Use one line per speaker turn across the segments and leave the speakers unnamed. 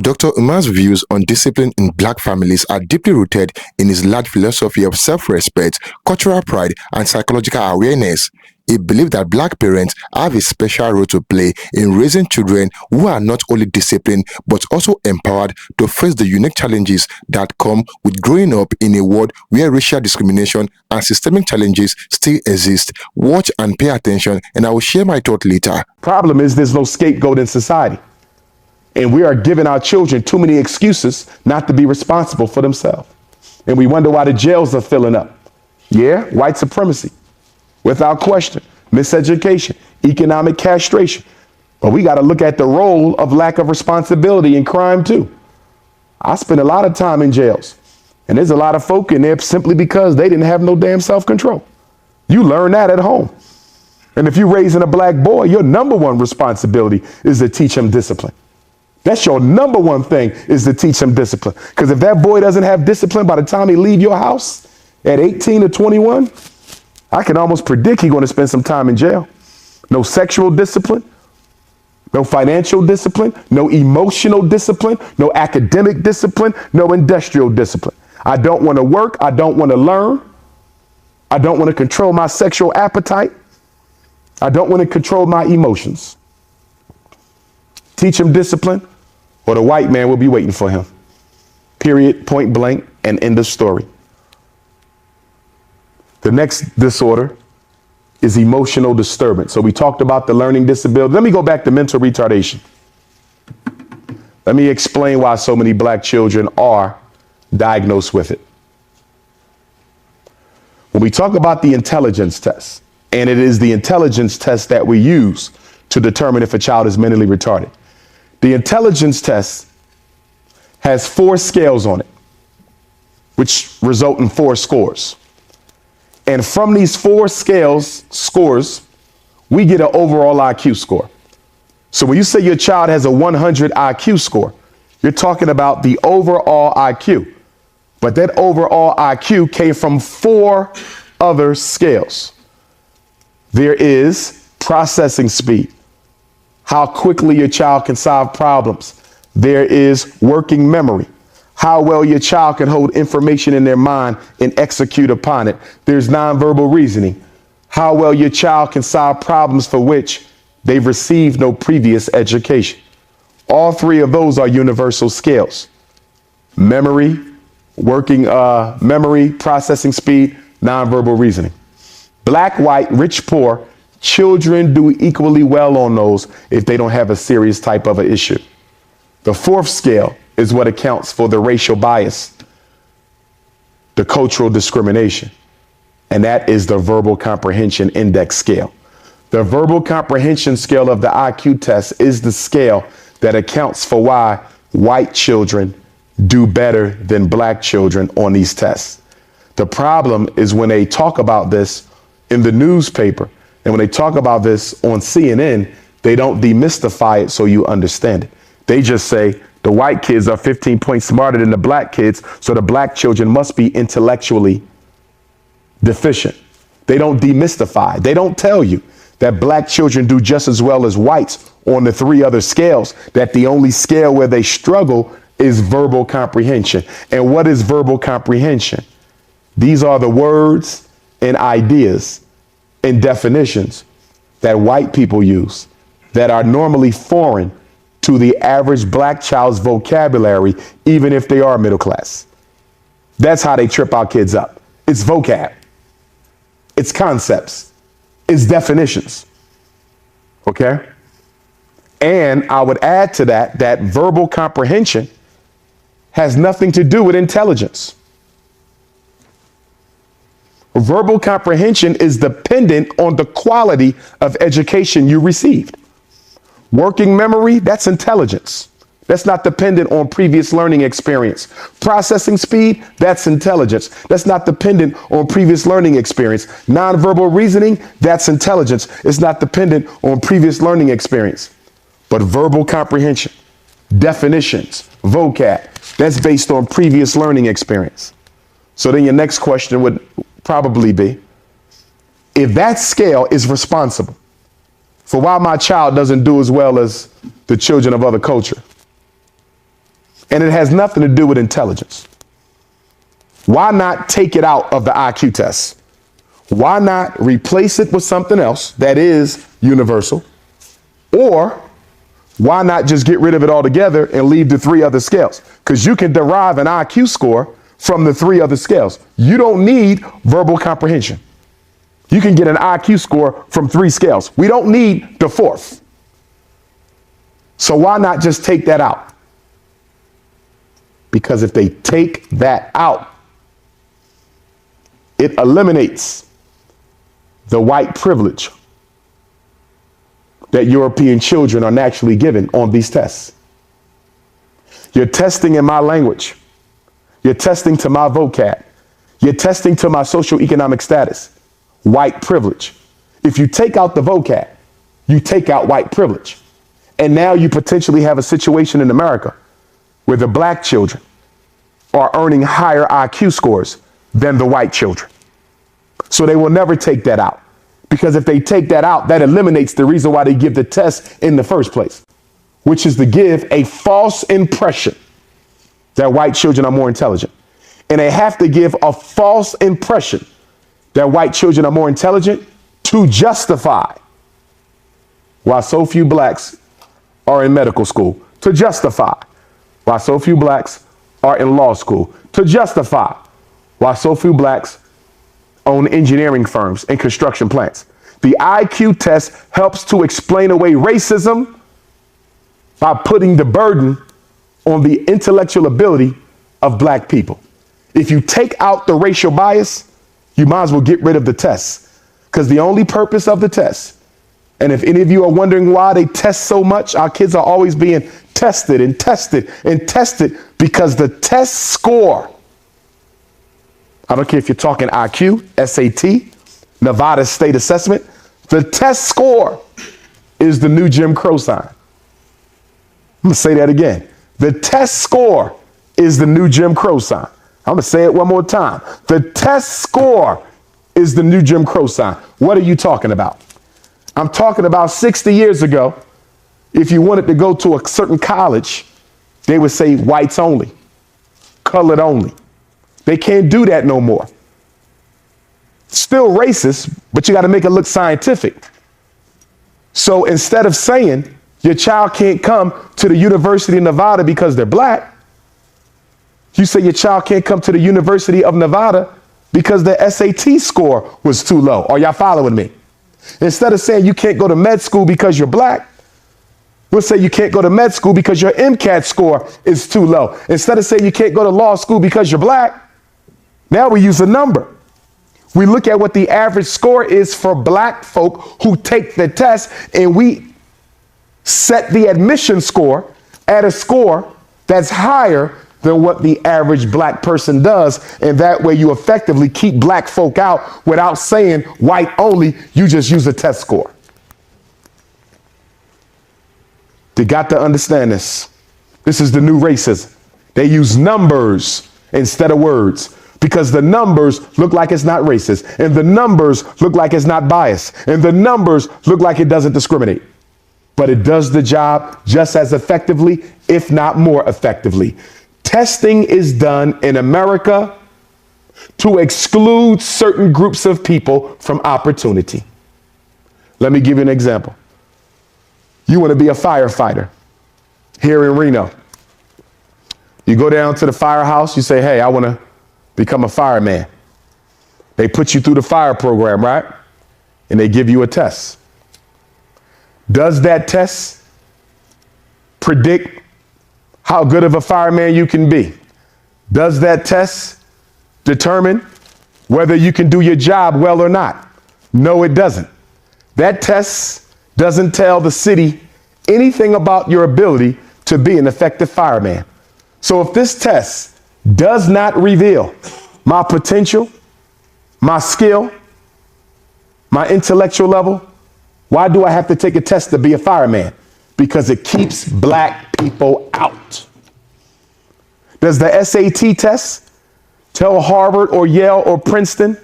Dr. Umar's views on discipline in black families are deeply rooted in his large philosophy of self-respect, cultural pride, and psychological awareness. He believes that black parents have a special role to play in raising children who are not only disciplined but also empowered to face the unique challenges that come with growing up in a world where racial discrimination and systemic challenges still exist. Watch and pay attention, and I will share my thought later.
Problem is there's no scapegoat in society. And we are giving our children too many excuses not to be responsible for themselves. And we wonder why the jails are filling up. Yeah, white supremacy, without question, miseducation, economic castration. But we got to look at the role of lack of responsibility in crime too. I spend a lot of time in jails, and there's a lot of folk in there simply because they didn't have no damn self-control. You learn that at home. And if you're raising a black boy, your number one responsibility is to teach him discipline. That's your number one thing, is to teach him discipline. Because if that boy doesn't have discipline by the time he leave your house at 18 or 21, I can almost predict he's going to spend some time in jail. No sexual discipline, no financial discipline, no emotional discipline, no academic discipline, no industrial discipline. I don't want to work. I don't want to learn. I don't want to control my sexual appetite. I don't want to control my emotions. Teach him discipline, or the white man will be waiting for him. Period, point blank, and end of story. The next disorder is emotional disturbance. So we talked about the learning disability. Let me go back to mental retardation. Let me explain why so many black children are diagnosed with it. When we talk about the intelligence test, and it is the intelligence test that we use to determine if a child is mentally retarded. The intelligence test has 4 scales on it, which result in 4 scores. And from these 4 scores, we get an overall IQ score. So when you say your child has a 100 IQ score, you're talking about the overall IQ. But that overall IQ came from 4 other scales. There is processing speed, how quickly your child can solve problems. There is working memory, how well your child can hold information in their mind and execute upon it. There's nonverbal reasoning, how well your child can solve problems for which they've received no previous education. All 3 of those are universal scales. Memory, working memory, processing speed, nonverbal reasoning. Black, white, rich, poor, children do equally well on those if they don't have a serious type of an issue. The 4th scale is what accounts for the racial bias, the cultural discrimination, and that is the verbal comprehension index scale. The verbal comprehension scale of the IQ test is the scale that accounts for why white children do better than black children on these tests. The problem is when they talk about this in the newspaper, and when they talk about this on CNN, they don't demystify it so you understand it. They just say the white kids are 15 points smarter than the black kids, so the black children must be intellectually deficient. They don't demystify. They don't tell you that black children do just as well as whites on the 3 other scales, that the only scale where they struggle is verbal comprehension. And what is verbal comprehension? These are the words and ideas and definitions that white people use that are normally foreign to the average black child's vocabulary, even if they are middle class. That's how they trip our kids up. It's vocab. It's concepts. It's definitions. Okay? And I would add to that, that verbal comprehension has nothing to do with intelligence. Verbal comprehension is dependent on the quality of education you received. Working memory, that's intelligence. That's not dependent on previous learning experience. Processing speed, that's intelligence. That's not dependent on previous learning experience. Nonverbal reasoning, that's intelligence. It's not dependent on previous learning experience. But verbal comprehension, definitions, vocab, that's based on previous learning experience. So then your next question would probably be, if that scale is responsible for why my child doesn't do as well as the children of other culture, and it has nothing to do with intelligence. Why not take it out of the IQ test? Why not replace it with something else that is universal? Or why not just get rid of it altogether and leave the 3 other scales? Because you can derive an IQ score from the 3 other scales. You don't need verbal comprehension. You can get an IQ score from 3 scales. We don't need the 4th. So why not just take that out? Because if they take that out, it eliminates the white privilege that European children are naturally given on these tests. You're testing in my language. You're testing to my vocab. You're testing to my socioeconomic status. White privilege. If you take out the vocab, you take out white privilege. And now you potentially have a situation in America where the black children are earning higher IQ scores than the white children. So they will never take that out. Because if they take that out, that eliminates the reason why they give the test in the first place, which is to give a false impression that white children are more intelligent. And they have to give a false impression that white children are more intelligent to justify why so few blacks are in medical school, to justify why so few blacks are in law school, to justify why so few blacks own engineering firms and construction plants. The IQ test helps to explain away racism by putting the burden on the intellectual ability of black people. If you take out the racial bias, you might as well get rid of the test, because the only purpose of the test, and if any of you are wondering why they test so much, our kids are always being tested and tested and tested because the test score, I don't care if you're talking IQ, SAT, Nevada State Assessment, the test score is the new Jim Crow sign. I'm going to say that again. The test score is the new Jim Crow sign. I'm going to say it one more time. The test score is the new Jim Crow sign. What are you talking about? I'm talking about 60 years ago, if you wanted to go to a certain college, they would say whites only, colored only. They can't do that no more. Still racist, but you got to make it look scientific. So instead of saying your child can't come to the University of Nevada because they're black, you say your child can't come to the University of Nevada because their SAT score was too low. Are y'all following me? Instead of saying you can't go to med school because you're black, we'll say you can't go to med school because your MCAT score is too low. Instead of saying you can't go to law school because you're black, now we use a number. We look at what the average score is for black folk who take the test, and we set the admission score at a score that's higher than what the average black person does. And that way you effectively keep black folk out without saying white only. You just use a test score. They got to understand this. This is the new racism. They use numbers instead of words, because the numbers look like it's not racist, and the numbers look like it's not biased, and the numbers look like it doesn't discriminate. But it does the job just as effectively, if not more effectively. Testing is done in America to exclude certain groups of people from opportunity. Let me give you an example. You want to be a firefighter here in Reno. You go down to the firehouse, you say, hey, I want to become a fireman. They put you through the fire program, right? And they give you a test. Does that test predict how good of a fireman you can be? Does that test determine whether you can do your job well or not? No, it doesn't. That test doesn't tell the city anything about your ability to be an effective fireman. So if this test does not reveal my potential, my skill, my intellectual level, why do I have to take a test to be a fireman? Because it keeps black people out. Does the SAT test tell Harvard or Yale or Princeton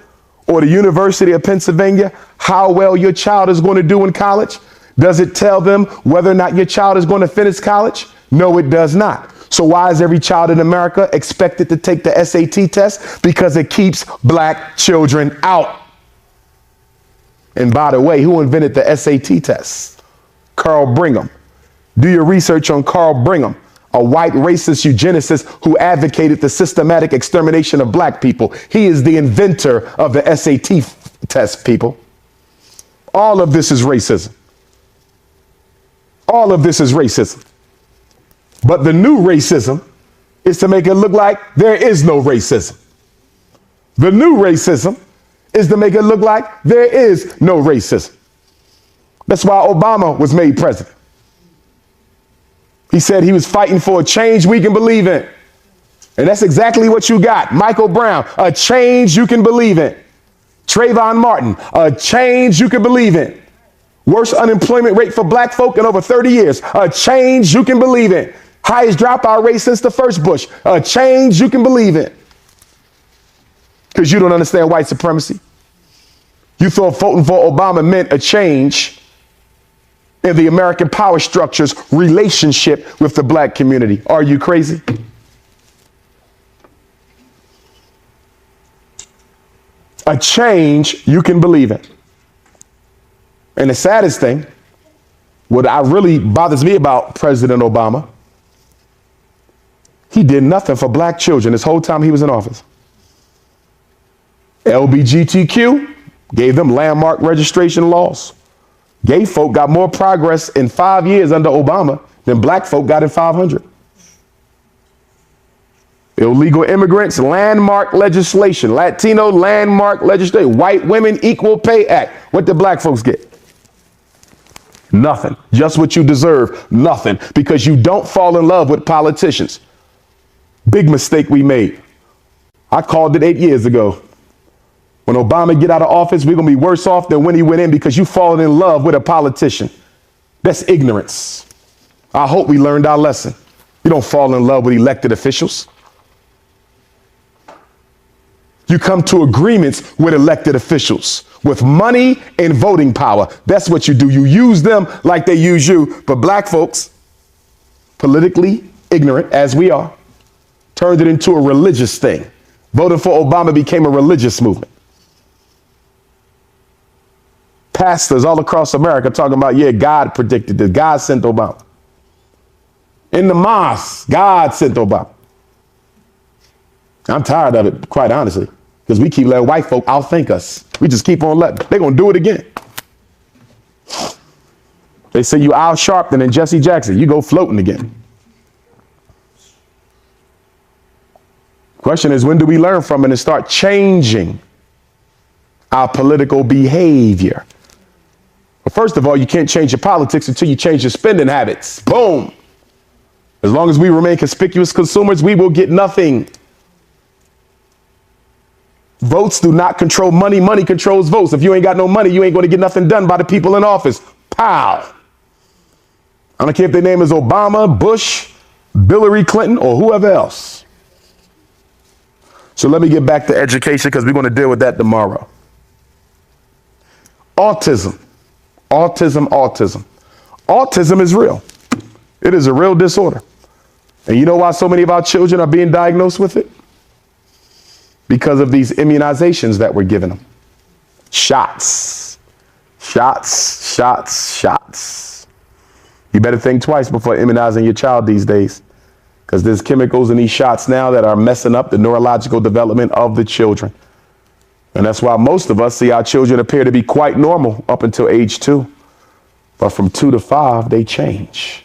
or the University of Pennsylvania how well your child is going to do in college? Does it tell them whether or not your child is going to finish college? No, it does not. So why is every child in America expected to take the SAT test? Because it keeps black children out. And by the way, who invented the SAT test? Carl Brigham. Do your research on Carl Brigham, a white racist eugenicist who advocated the systematic extermination of black people. He is the inventor of the SAT test, people. All of this is racism. All of this is racism. But the new racism is to make it look like there is no racism. The new racism is to make it look like there is no racism. That's why Obama was made president. He said he was fighting for a change we can believe in. And that's exactly what you got. Michael Brown, a change you can believe in. Trayvon Martin, a change you can believe in. Worst unemployment rate for black folk in over 30 years. A change you can believe in. Highest dropout rate since the first Bush. A change you can believe in. Because you don't understand white supremacy. You thought voting for Obama meant a change in the American power structure's relationship with the black community. Are you crazy? A change you can believe in. And the saddest thing, what really bothers me about President Obama, he did nothing for black children this whole time he was in office. LGBTQ gave them landmark registration laws. Gay folk got more progress in 5 years under Obama than black folk got in 500. Illegal immigrants, landmark legislation. Latino, landmark legislation. White women, Equal Pay Act. What did black folks get? Nothing. Just what you deserve. Nothing. Because you don't fall in love with politicians. Big mistake we made. I called it 8 years ago. When Obama get out of office, we're going to be worse off than when he went in because you fallen in love with a politician. That's ignorance. I hope we learned our lesson. You don't fall in love with elected officials. You come to agreements with elected officials with money and voting power. That's what you do. You use them like they use you. But black folks, politically ignorant as we are, turned it into a religious thing. Voting for Obama became a religious movement. Pastors all across America talking about, yeah, God predicted this. God sent Obama. In the mosque, God sent Obama. I'm tired of it, quite honestly, because we keep letting white folk outthink us. We just keep on letting. They're going to do it again. They say you Al Sharpton and Jesse Jackson. You go floating again. Question is, when do we learn from it and start changing our political behavior? Well, first of all, you can't change your politics until you change your spending habits. Boom. As long as we remain conspicuous consumers, we will get nothing. Votes do not control money. Money controls votes. If you ain't got no money, you ain't going to get nothing done by the people in office. Pow. I don't care if their name is Obama, Bush, Hillary Clinton, or whoever else. So let me get back to education because we're going to deal with that tomorrow. Autism. Autism is real. It is a real disorder. And you know why so many of our children are being diagnosed with it? Because of these immunizations that we're giving them. Shots. You better think twice before immunizing your child these days, because there's chemicals in these shots now that are messing up the neurological development of the children. And that's why most of us see our children appear to be quite normal up until age 2. But from 2 to 5, they change.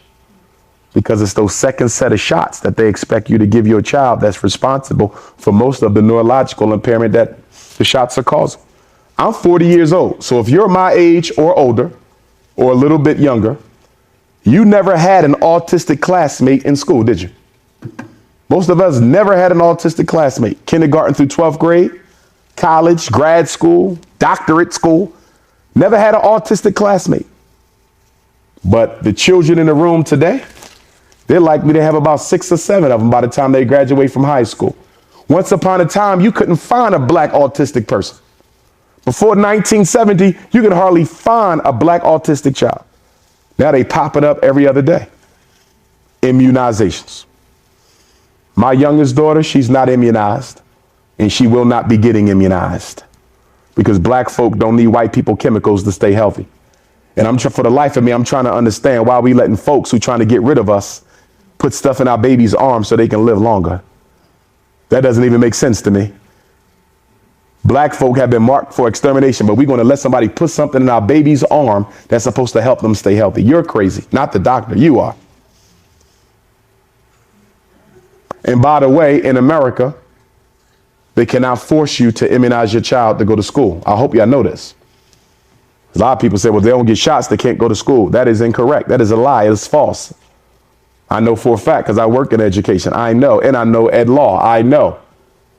Because it's those second set of shots that they expect you to give your child that's responsible for most of the neurological impairment that the shots are causing. I'm 40 years old. So if you're my age or older or a little bit younger, you never had an autistic classmate in school, did you? Most of us never had an autistic classmate. Kindergarten through 12th grade, college, grad school, doctorate school, never had an autistic classmate. But the children in the room today, they're likely to have about 6 or 7 of them by the time they graduate from high school. Once upon a time, you couldn't find a black autistic person. Before 1970, you could hardly find a black autistic child. Now they popping up every other day. Immunizations. My youngest daughter, she's not immunized, and she will not be getting immunized because black folk don't need white people chemicals to stay healthy. And for the life of me, I'm trying to understand why we letting folks who trying to get rid of us put stuff in our babies' arms so they can live longer. That doesn't even make sense to me. Black folk have been marked for extermination, but we're going to let somebody put something in our baby's arm that's supposed to help them stay healthy. You're crazy, not the doctor. You are. And by the way, in America, they cannot force you to immunize your child to go to school. I hope y'all know this. A lot of people say, well, they don't get shots, they can't go to school. That is incorrect. That is a lie. It's false. I know for a fact because I work in education. I know, and I know ed law. I know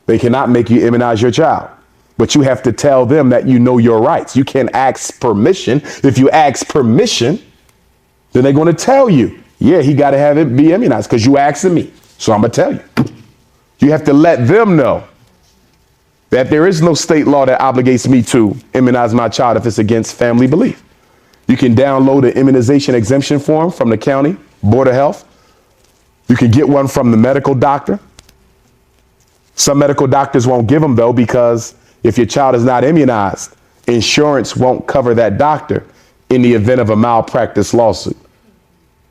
they cannot make you immunize your child, but you have to tell them that you know your rights. You can't ask permission. If you ask permission, then they're going to tell you, yeah, he got to have it be immunized because you asking me. So I'm going to tell you. You have to let them know that there is no state law that obligates me to immunize my child if it's against family belief. You can download an immunization exemption form from the county board of health. You can get one from the medical doctor. Some medical doctors won't give them, though, because if your child is not immunized, insurance won't cover that doctor in the event of a malpractice lawsuit.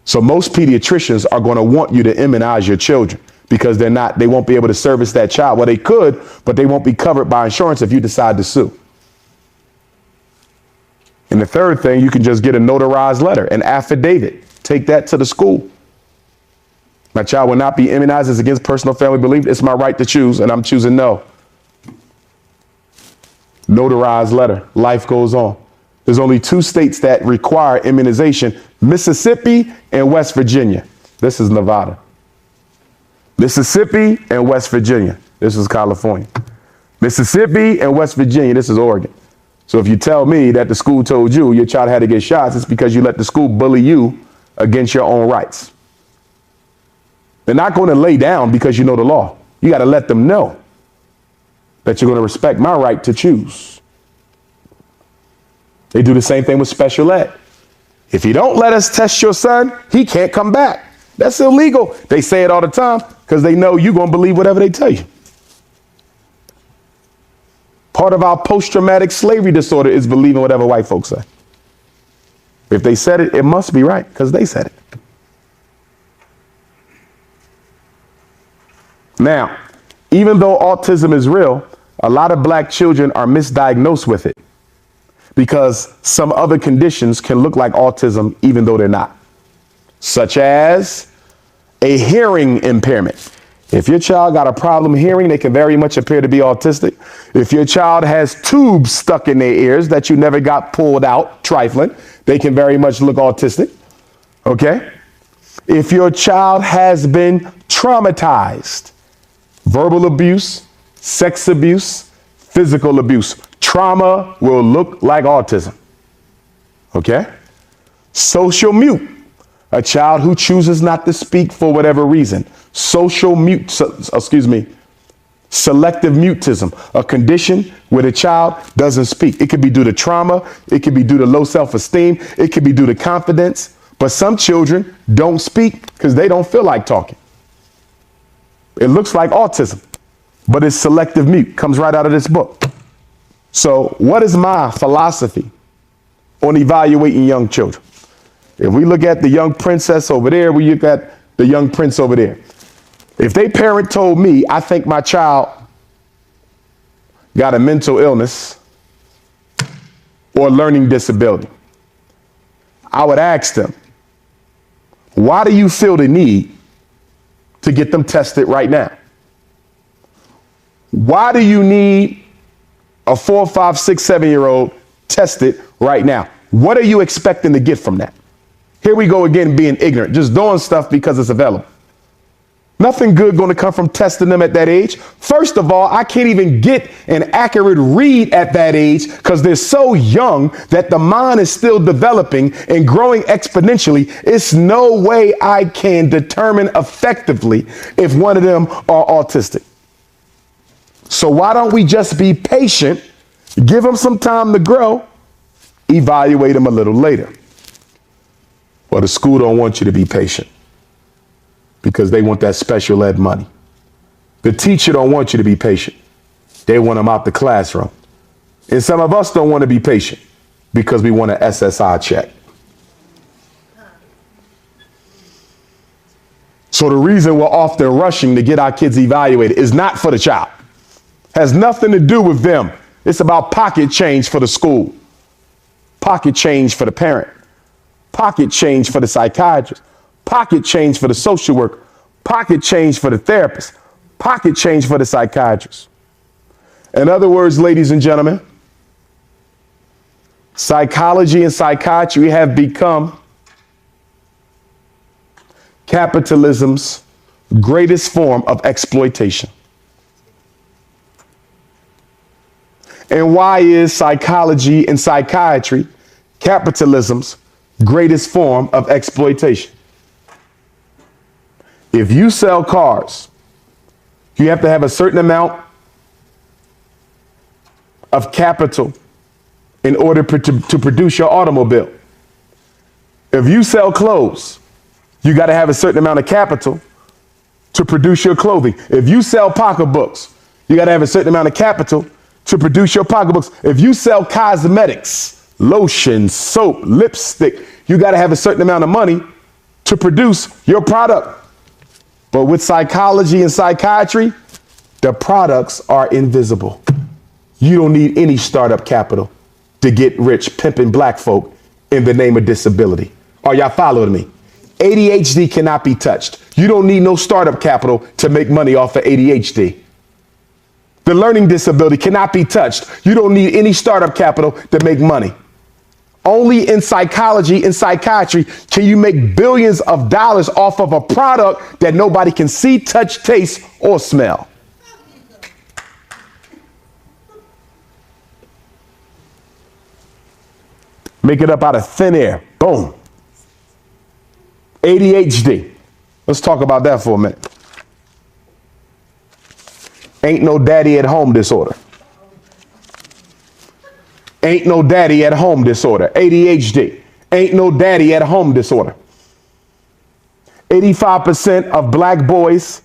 So most pediatricians are going to want you to immunize your children because they won't be able to service that child. Well, they could, but they won't be covered by insurance if you decide to sue. And the third thing, you can just get a notarized letter, an affidavit. Take that to the school. My child will not be immunized. It's against personal family belief. It's my right to choose, and I'm choosing no. Notarized letter. Life goes on. There's only 2 states that require immunization, Mississippi and West Virginia. This is Nevada. Mississippi and West Virginia. This is California. Mississippi and West Virginia. This is Oregon. So if you tell me that the school told you your child had to get shots, it's because you let the school bully you against your own rights. They're not going to lay down because you know the law. You got to let them know that you're going to respect my right to choose. They do the same thing with special ed. If you don't let us test your son, he can't come back. That's illegal. They say it all the time because they know you're going to believe whatever they tell you. Part of our post-traumatic slavery disorder is believing whatever white folks say. If they said it, it must be right because they said it. Now, even though autism is real, a lot of black children are misdiagnosed with it because some other conditions can look like autism even though they're not, such as a hearing impairment. If your child got a problem hearing, they can very much appear to be autistic. If your child has tubes stuck in their ears that you never got pulled out, trifling, they can very much look autistic. Okay? If your child has been traumatized, verbal abuse, sex abuse, physical abuse, trauma will look like autism. Okay? Social mute, a child who chooses not to speak for whatever reason. Selective mutism, a condition where the child doesn't speak. It could be due to trauma. It could be due to low self-esteem. It could be due to confidence. But some children don't speak because they don't feel like talking. It looks like autism, but it's selective mute. Comes right out of this book. So what is my philosophy on evaluating young children? If we look at the young princess over there, we look at the young prince over there. If they parent told me, I think my child got a mental illness or learning disability, I would ask them, why do you feel the need to get them tested right now? Why do you need a 4, 5, 6, 7-year-old tested right now? What are you expecting to get from that? Here we go again, being ignorant, just doing stuff because it's available. Nothing good going to come from testing them at that age. First of all, I can't even get an accurate read at that age because they're so young that the mind is still developing and growing exponentially. It's no way I can determine effectively if one of them are autistic. So why don't we just be patient, give them some time to grow, evaluate them a little later? Well, the school don't want you to be patient because they want that special ed money. The teacher don't want you to be patient. They want them out the classroom. And some of us don't want to be patient because we want an SSI check. So the reason we're often rushing to get our kids evaluated is not for the child. Has nothing to do with them. It's about pocket change for the school, pocket change for the parent, pocket change for the psychiatrist, pocket change for the social worker, pocket change for the therapist, pocket change for the psychiatrist. In other words, ladies and gentlemen, psychology and psychiatry have become capitalism's greatest form of exploitation. And why is psychology and psychiatry capitalism's greatest form of exploitation? If you sell cars, you have to have a certain amount of capital in order to produce your automobile. If you sell clothes, you got to have a certain amount of capital to produce your clothing. If you sell pocketbooks, you got to have a certain amount of capital to produce your pocketbooks. If you sell cosmetics, lotion, soap, lipstick, you got to have a certain amount of money to produce your product. But with psychology and psychiatry, the products are invisible. You don't need any startup capital to get rich pimping black folk in the name of disability. Are y'all following me? ADHD cannot be touched. You don't need no startup capital to make money off of ADHD. The learning disability cannot be touched. You don't need any startup capital to make money. Only in psychology and psychiatry can you make billions of dollars off of a product that nobody can see, touch, taste, or smell. Make it up out of thin air. Boom. ADHD. Let's talk about that for a minute. Ain't no daddy at home disorder. Ain't no daddy at home disorder. ADHD. Ain't no daddy at home disorder. 85% of black boys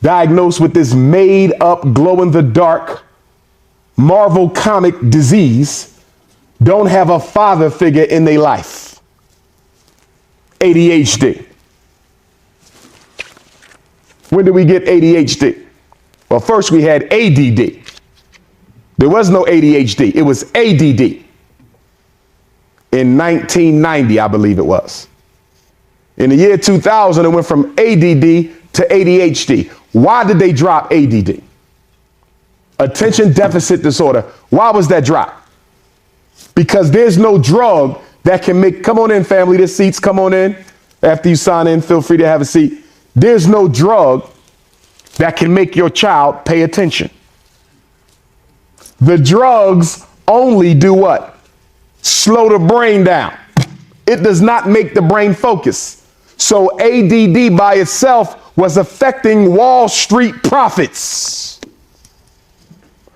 diagnosed with this made up glow in the dark Marvel comic disease don't have a father figure in their life. ADHD. When did we get ADHD? Well, first we had ADD. There was no ADHD. It was ADD. In 1990, I believe it was. In the year 2000, it went from ADD to ADHD. Why did they drop ADD? Attention deficit disorder. Why was that dropped? Because there's no drug that can make, come on in family, there's seats, come on in. After you sign in, feel free to have a seat. There's no drug that can make your child pay attention. The drugs only do what? Slow the brain down. It does not make the brain focus. So ADD by itself was affecting Wall Street profits.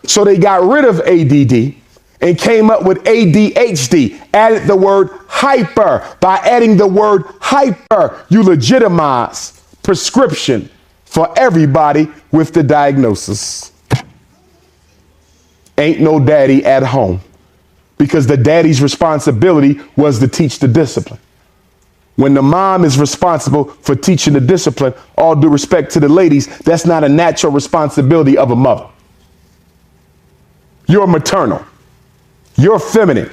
So they got rid of ADD and came up with ADHD, added the word hyper. By adding the word hyper, you legitimize prescription for everybody with the diagnosis. Ain't no daddy at home, because the daddy's responsibility was to teach the discipline. When the mom is responsible for teaching the discipline, all due respect to the ladies, that's not a natural responsibility of a mother. You're maternal. You're feminine.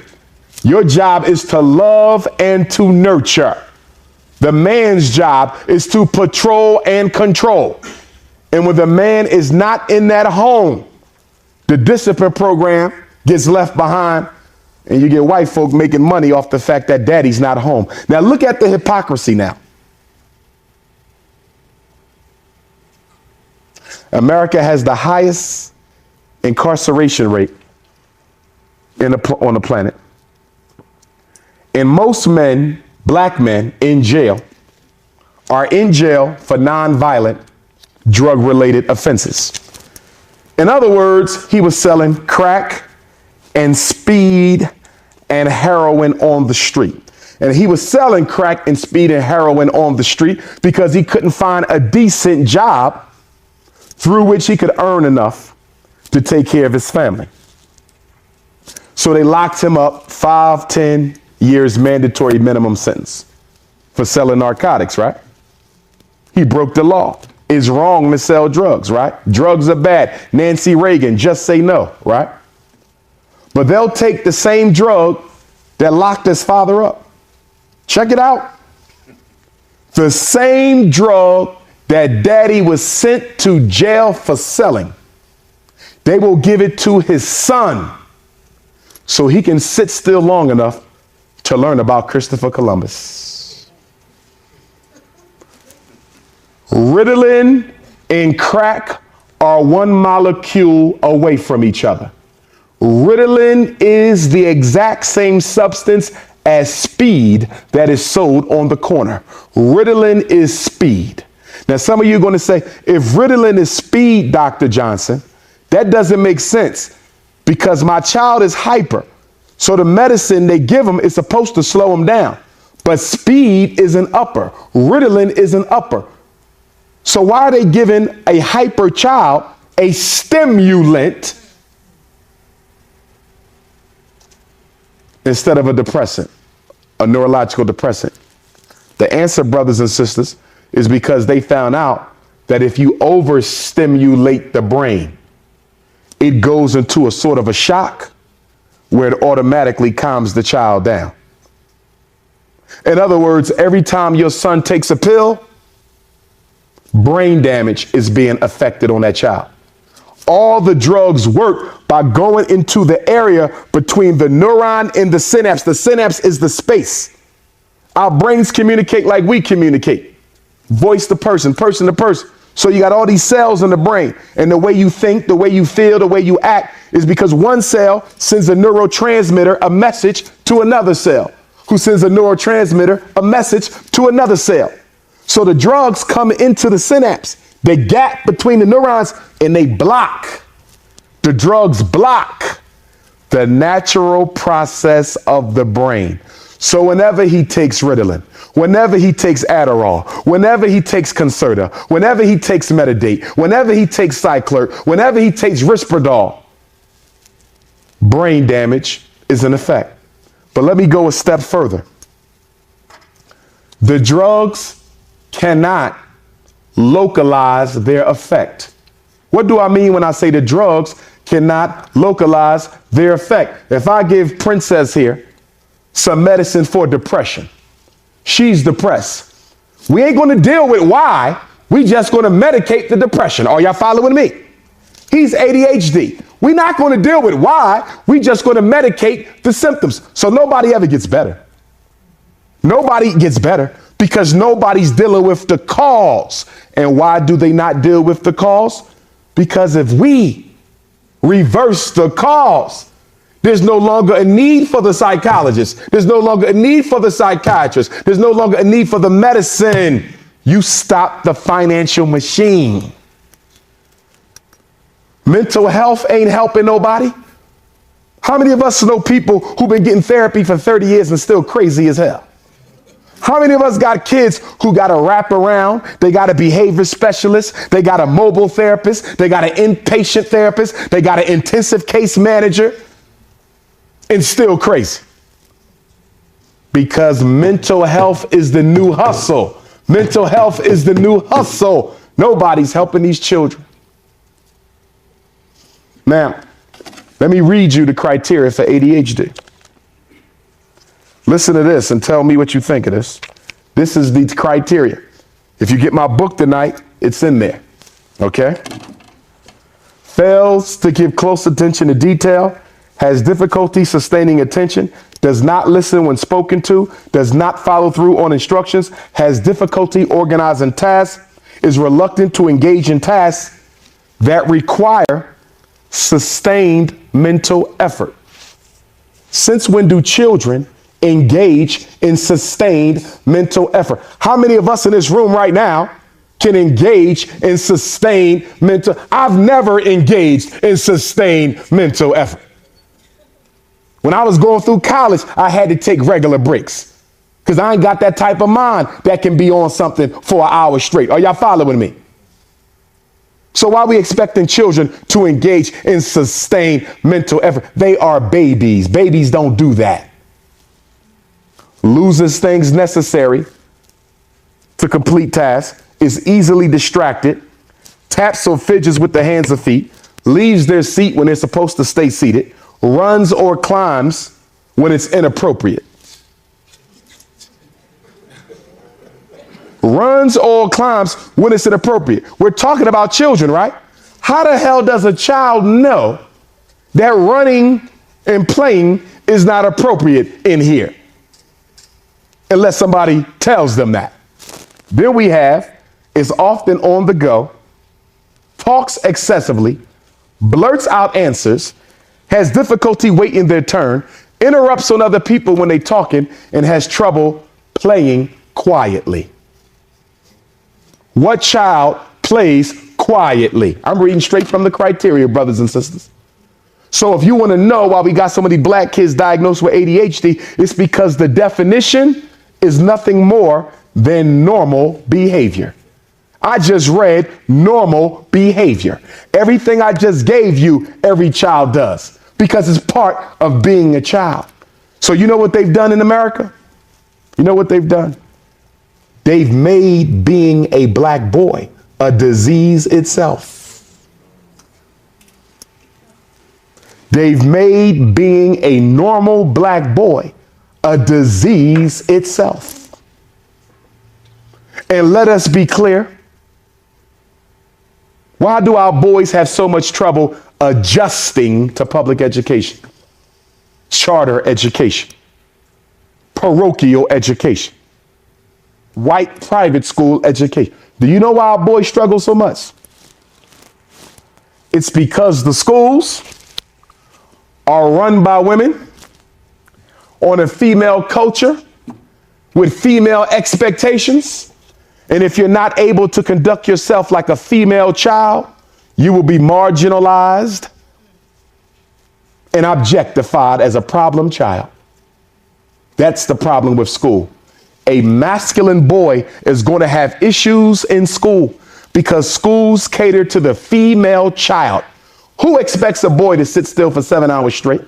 Your job is to love and to nurture. The man's job is to patrol and control. And when the man is not in that home, the discipline program gets left behind, and you get white folk making money off the fact that daddy's not home. Now look at the hypocrisy now. America has the highest incarceration rate on the planet. And most men, black men in jail, are in jail for nonviolent drug-related offenses. In other words, he was selling crack and speed and heroin on the street. And he was selling crack and speed and heroin on the street because he couldn't find a decent job through which he could earn enough to take care of his family. So they locked him up 5-10 years mandatory minimum sentence for selling narcotics, right? He broke the law. It's wrong to sell drugs, right? Drugs are bad. Nancy Reagan, just say no, right? But they'll take the same drug that locked his father up. Check it out. The same drug that daddy was sent to jail for selling, they will give it to his son so he can sit still long enough to learn about Christopher Columbus. Ritalin and crack are one molecule away from each other. Ritalin is the exact same substance as speed that is sold on the corner. Ritalin is speed. Now, some of you are going to say, if Ritalin is speed, Dr. Johnson, that doesn't make sense because my child is hyper. So the medicine they give him is supposed to slow him down. But speed is an upper. Ritalin is an upper. So why are they giving a hyper child a stimulant instead of a depressant, a neurological depressant? The answer, brothers and sisters, is because they found out that if you overstimulate the brain, it goes into a sort of a shock where it automatically calms the child down. In other words, every time your son takes a pill, brain damage is being affected on that child. All the drugs work by going into the area between the neuron and the synapse. The synapse is the space. Our brains communicate like we communicate. Voice to person, person to person. So you got all these cells in the brain, and the way you think, the way you feel, the way you act is because one cell sends a neurotransmitter a message to another cell, who sends a neurotransmitter a message to another cell. So the drugs come into the synapse, they gap between the neurons, and they block. The drugs block the natural process of the brain. So whenever he takes Ritalin, whenever he takes Adderall, whenever he takes Concerta, whenever he takes Metadate, whenever he takes Cyclert, whenever he takes Risperdal, brain damage is in effect. But let me go a step further. The drugs cannot localize their effect. What do I mean when I say the drugs cannot localize their effect? If I give Princess here some medicine for depression, she's depressed. We ain't going to deal with why. We just going to medicate the depression. Are y'all following me? He's ADHD. We're not going to deal with why. We just going to medicate the symptoms. So nobody ever gets better. Nobody gets better because nobody's dealing with the cause. And why do they not deal with the cause? Because if we reverse the cause, there's no longer a need for the psychologist. There's no longer a need for the psychiatrist. There's no longer a need for the medicine. You stop the financial machine. Mental health ain't helping nobody. How many of us know people who've been getting therapy for 30 years and still crazy as hell? How many of us got kids who got a wraparound? They got a behavior specialist. They got a mobile therapist. They got an inpatient therapist. They got an intensive case manager. And still crazy. Because mental health is the new hustle. Mental health is the new hustle. Nobody's helping these children. Now, let me read you the criteria for ADHD. Listen to this and tell me what you think of this. This is the criteria. If you get my book tonight, it's in there. Okay? Fails to give close attention to detail, has difficulty sustaining attention, does not listen when spoken to, does not follow through on instructions, has difficulty organizing tasks, is reluctant to engage in tasks that require sustained mental effort. Since when do children engage in sustained mental effort? How many of us in this room right now can engage in sustained mental? I've never engaged in sustained mental effort. When I was going through college, I had to take regular breaks because I ain't got that type of mind that can be on something for an hour straight. Are y'all following me? So So why are we expecting children to engage in sustained mental effort? They are babies. Babies don't do that. Loses things necessary to complete tasks, is easily distracted, taps or fidgets with the hands or feet, leaves their seat when they're supposed to stay seated, runs or climbs when it's inappropriate. Runs or climbs when it's inappropriate. We're talking about children, right? How the hell does a child know that running and playing is not appropriate in here? Unless somebody tells them that. Then we have is often on the go, talks excessively, blurts out answers, has difficulty waiting their turn, interrupts on other people when they're talking, and has trouble playing quietly. What child plays quietly? I'm reading straight from the criteria, brothers and sisters. So if you want to know why we got so many black kids diagnosed with ADHD, it's because the definition is nothing more than normal behavior. I just read normal behavior. Everything I just gave you, every child does, because it's part of being a child. So you know what they've done in America? You know what they've done? They've made being a black boy a disease itself. They've made being a normal black boy a disease itself. And let us be clear. Why do our boys have so much trouble adjusting to public education, charter education, parochial education, white private school education? Do you know why our boys struggle so much? It's because the schools are run by women on a female culture with female expectations. And if you're not able to conduct yourself like a female child, you will be marginalized and objectified as a problem child. That's the problem with school. A masculine boy is going to have issues in school because schools cater to the female child. Who expects a boy to sit still for 7 hours straight?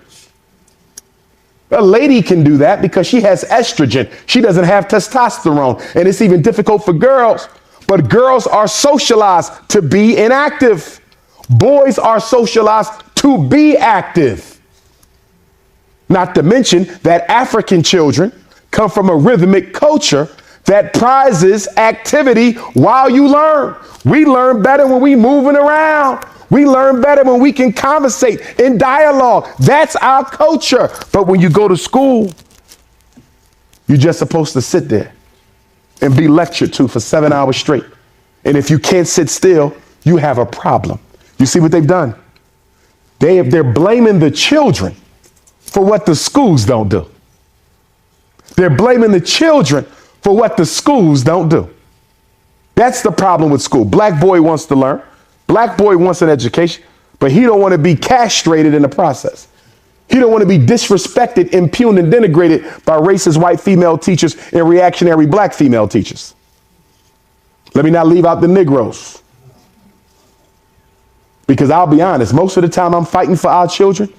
A lady can do that because she has estrogen. She doesn't have testosterone. And it's even difficult for girls. But girls are socialized to be inactive. Boys are socialized to be active. Not to mention that African children come from a rhythmic culture that prizes activity while you learn. We learn better when we moving around. We learn better when we can conversate in dialogue. That's our culture. But when you go to school, you're just supposed to sit there and be lectured to for 7 hours straight. And if you can't sit still, you have a problem. You see what they've done? They're blaming the children for what the schools don't do. They're blaming the children for what the schools don't do. That's the problem with school. Black boy wants to learn. Black boy wants an education, but he don't want to be castrated in the process. He don't want to be disrespected, impugned, and denigrated by racist white female teachers and reactionary black female teachers. Let me not leave out the Negroes. Because I'll be honest, most of the time I'm fighting for our children,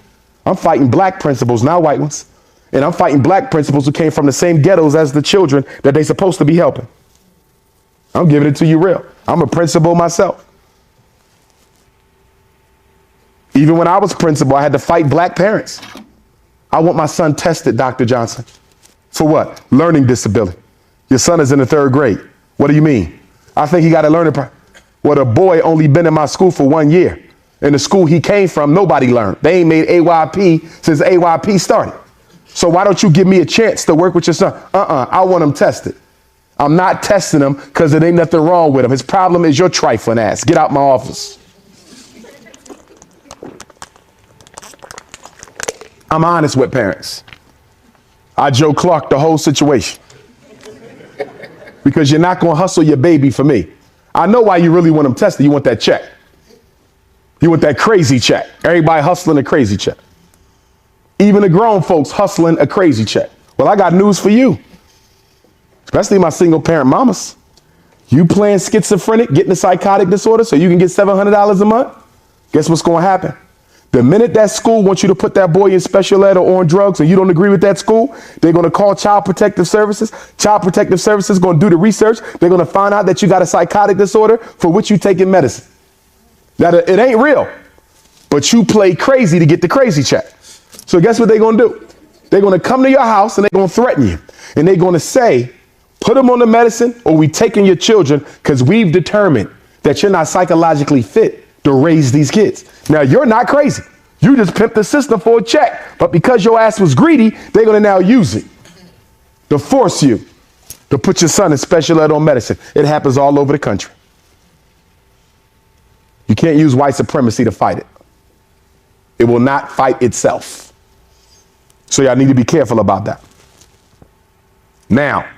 I'm fighting black principals, not white ones. And I'm fighting black principals who came from the same ghettos as the children that they're supposed to be helping. I'm giving it to you real. I'm a principal myself. Even when I was principal, I had to fight black parents. I want my son tested, Dr. Johnson. For what? Learning disability. Your son is in the 3rd grade. What do you mean? I think he got a learning problem. Well, the boy only been in my school for 1 year. In the school he came from, nobody learned. They ain't made AYP since AYP started. So why don't you give me a chance to work with your son? I want him tested. I'm not testing him because there ain't nothing wrong with him. His problem is your trifling ass. Get out my office. I'm honest with parents. I Joe Clark the whole situation. Because you're not going to hustle your baby for me. I know why you really want him tested. You want that check. You want that crazy check. Everybody hustling a crazy check. Even the grown folks hustling a crazy check. Well, I got news for you. Especially my single parent mamas. You playing schizophrenic, getting a psychotic disorder so you can get $700 a month? Guess what's going to happen? The minute that school wants you to put that boy in special ed or on drugs and you don't agree with that school, they're going to call Child Protective Services. Child Protective Services is going to do the research. They're going to find out that you got a psychotic disorder for which you taking medicine. Now, it ain't real, but you play crazy to get the crazy check. So guess what they're going to do? They're going to come to your house and they're going to threaten you. And they're going to say, put them on the medicine or we taking your children because we've determined that you're not psychologically fit to raise these kids. Now, you're not crazy. You just pimped the system for a check. But because your ass was greedy, they're going to now use it to force you to put your son in special ed on medicine. It happens all over the country. You can't use white supremacy to fight it. It will not fight itself. So y'all need to be careful about that. Now,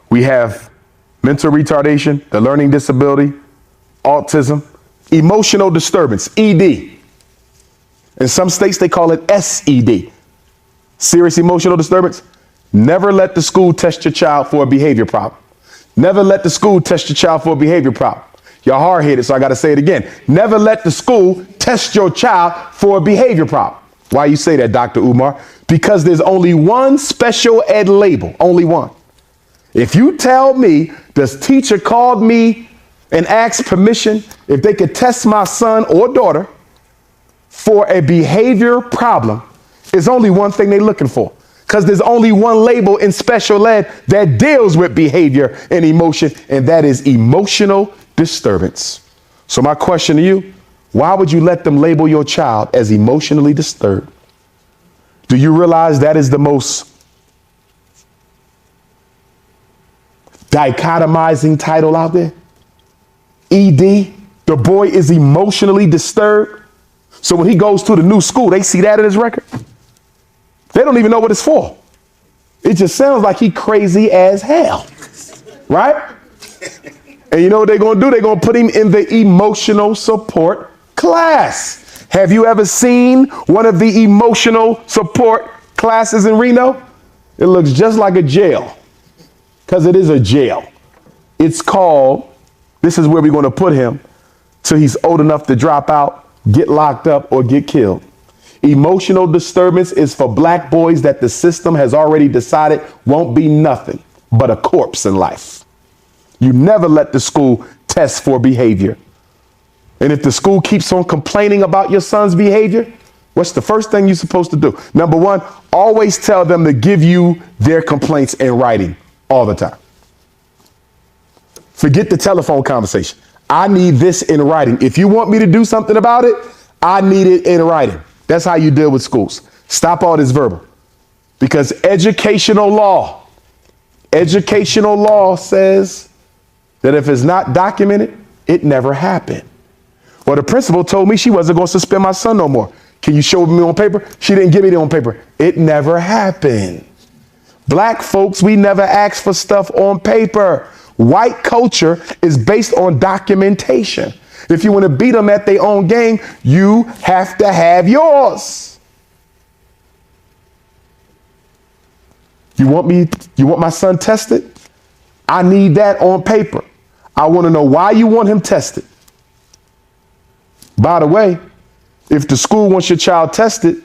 we have mental retardation, the learning disability, autism, emotional disturbance, ED. In some states, they call it SED, serious emotional disturbance. Never let the school test your child for a behavior problem. Never let the school test your child for a behavior problem. You're hard-headed, so I got to say it again. Never let the school test your child for a behavior problem. Why you say that, Dr. Umar? Because there's only one special ed label, only one. If you tell me this teacher called me and asked permission if they could test my son or daughter for a behavior problem, there's only one thing they're looking for. Because there's only one label in special ed that deals with behavior and emotion, and that is emotional disturbance. So my question to you, why would you let them label your child as emotionally disturbed? Do you realize that is the most dichotomizing title out there? ED, the boy is emotionally disturbed. So when he goes to the new school, they see that in his record. They don't even know what it's for. It just sounds like he crazy as hell, right? And you know what they're going to do? They're going to put him in the emotional support class. Have you ever seen one of the emotional support classes in Reno? It looks just like a jail, because it is a jail. It's called, this is where we're going to put him till he's old enough to drop out, get locked up, or get killed. Emotional disturbance is for black boys that the system has already decided won't be nothing but a corpse in life. You never let the school test for behavior. And if the school keeps on complaining about your son's behavior, what's the first thing you're supposed to do? Number one, always tell them to give you their complaints in writing all the time. Forget the telephone conversation. I need this in writing. If you want me to do something about it, I need it in writing. That's how you deal with schools. Stop all this verbal. Because educational law says that if it's not documented, it never happened. Well, the principal told me she wasn't going to suspend my son no more. Can you show me on paper? She didn't give me it on paper. It never happened. Black folks, we never asked for stuff on paper. White culture is based on documentation. If you want to beat them at their own game, you have to have yours. You want my son tested? I need that on paper. I want to know why you want him tested. By the way, if the school wants your child tested,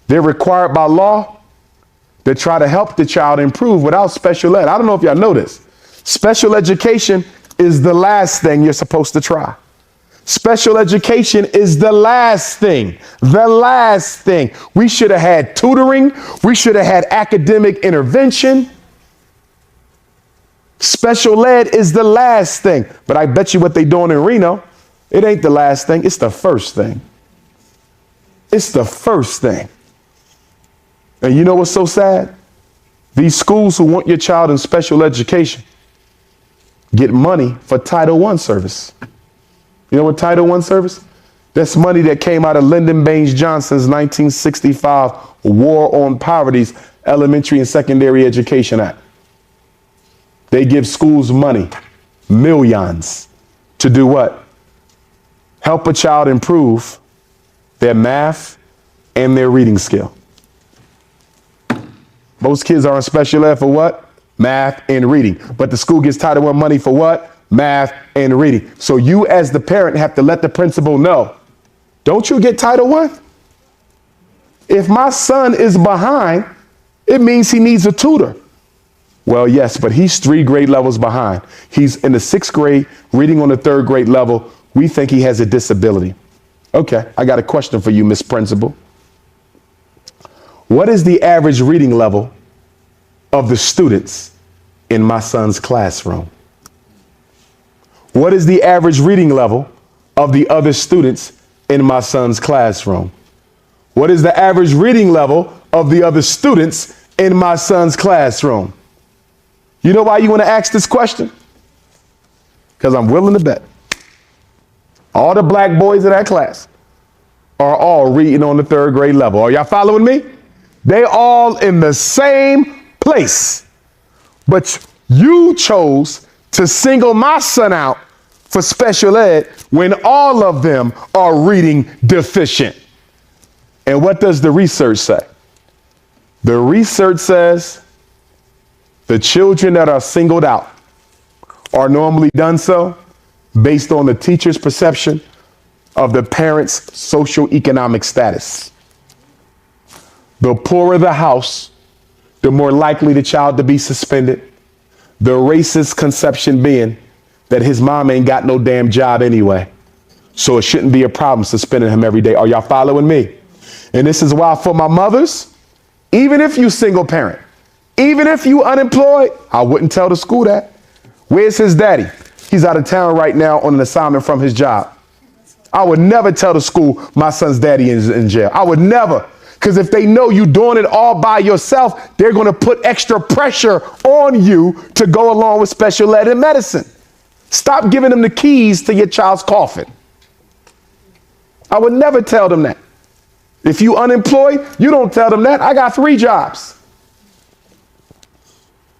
they're required by law to try to help the child improve without special ed. I don't know if y'all know this. Special education is the last thing you're supposed to try. Special education is the last thing. The last thing. We should have had tutoring. We should have had academic intervention. Special ed is the last thing. But I bet you what they're doing in Reno, it ain't the last thing. It's the first thing. It's the first thing. And you know what's so sad? These schools who want your child in special education get money for Title I service. You know what Title I service? That's money that came out of Lyndon Baines Johnson's 1965 War on Poverty's Elementary and Secondary Education Act. They give schools money, millions, to do what? Help a child improve their math and their reading skill. Most kids are in special ed for what? Math and reading. But the school gets Title I money for what? Math and reading. So you as the parent have to let the principal know, don't you get Title I? If my son is behind, it means he needs a tutor. Well, yes, but he's 3 grade levels behind. He's in the 6th grade, reading on the 3rd grade level. We think he has a disability. Okay, I got a question for you, Miss Principal. What is the average reading level of the students in my son's classroom? What is the average reading level of the other students in my son's classroom? What is the average reading level of the other students in my son's classroom? You know why you want to ask this question? Because I'm willing to bet all the black boys in that class are all reading on the 3rd grade level. Are y'all following me? They all in the same place. But you chose to single my son out for special ed when all of them are reading deficient. And what does the research say? The research says the children that are singled out are normally done so based on the teacher's perception of the parent's socioeconomic status. The poorer the house, the more likely the child to be suspended. The racist conception being that his mom ain't got no damn job anyway, so it shouldn't be a problem suspending him every day. Are y'all following me? And this is why for my mothers, even if you single parent, even if you unemployed, I wouldn't tell the school that. Where's his daddy? He's out of town right now on an assignment from his job. I would never tell the school my son's daddy is in jail. I would never. Because if they know you doing it all by yourself, they're going to put extra pressure on you to go along with special ed and medicine. Stop giving them the keys to your child's coffin. I would never tell them that. If you unemployed, you don't tell them that. I got 3 jobs.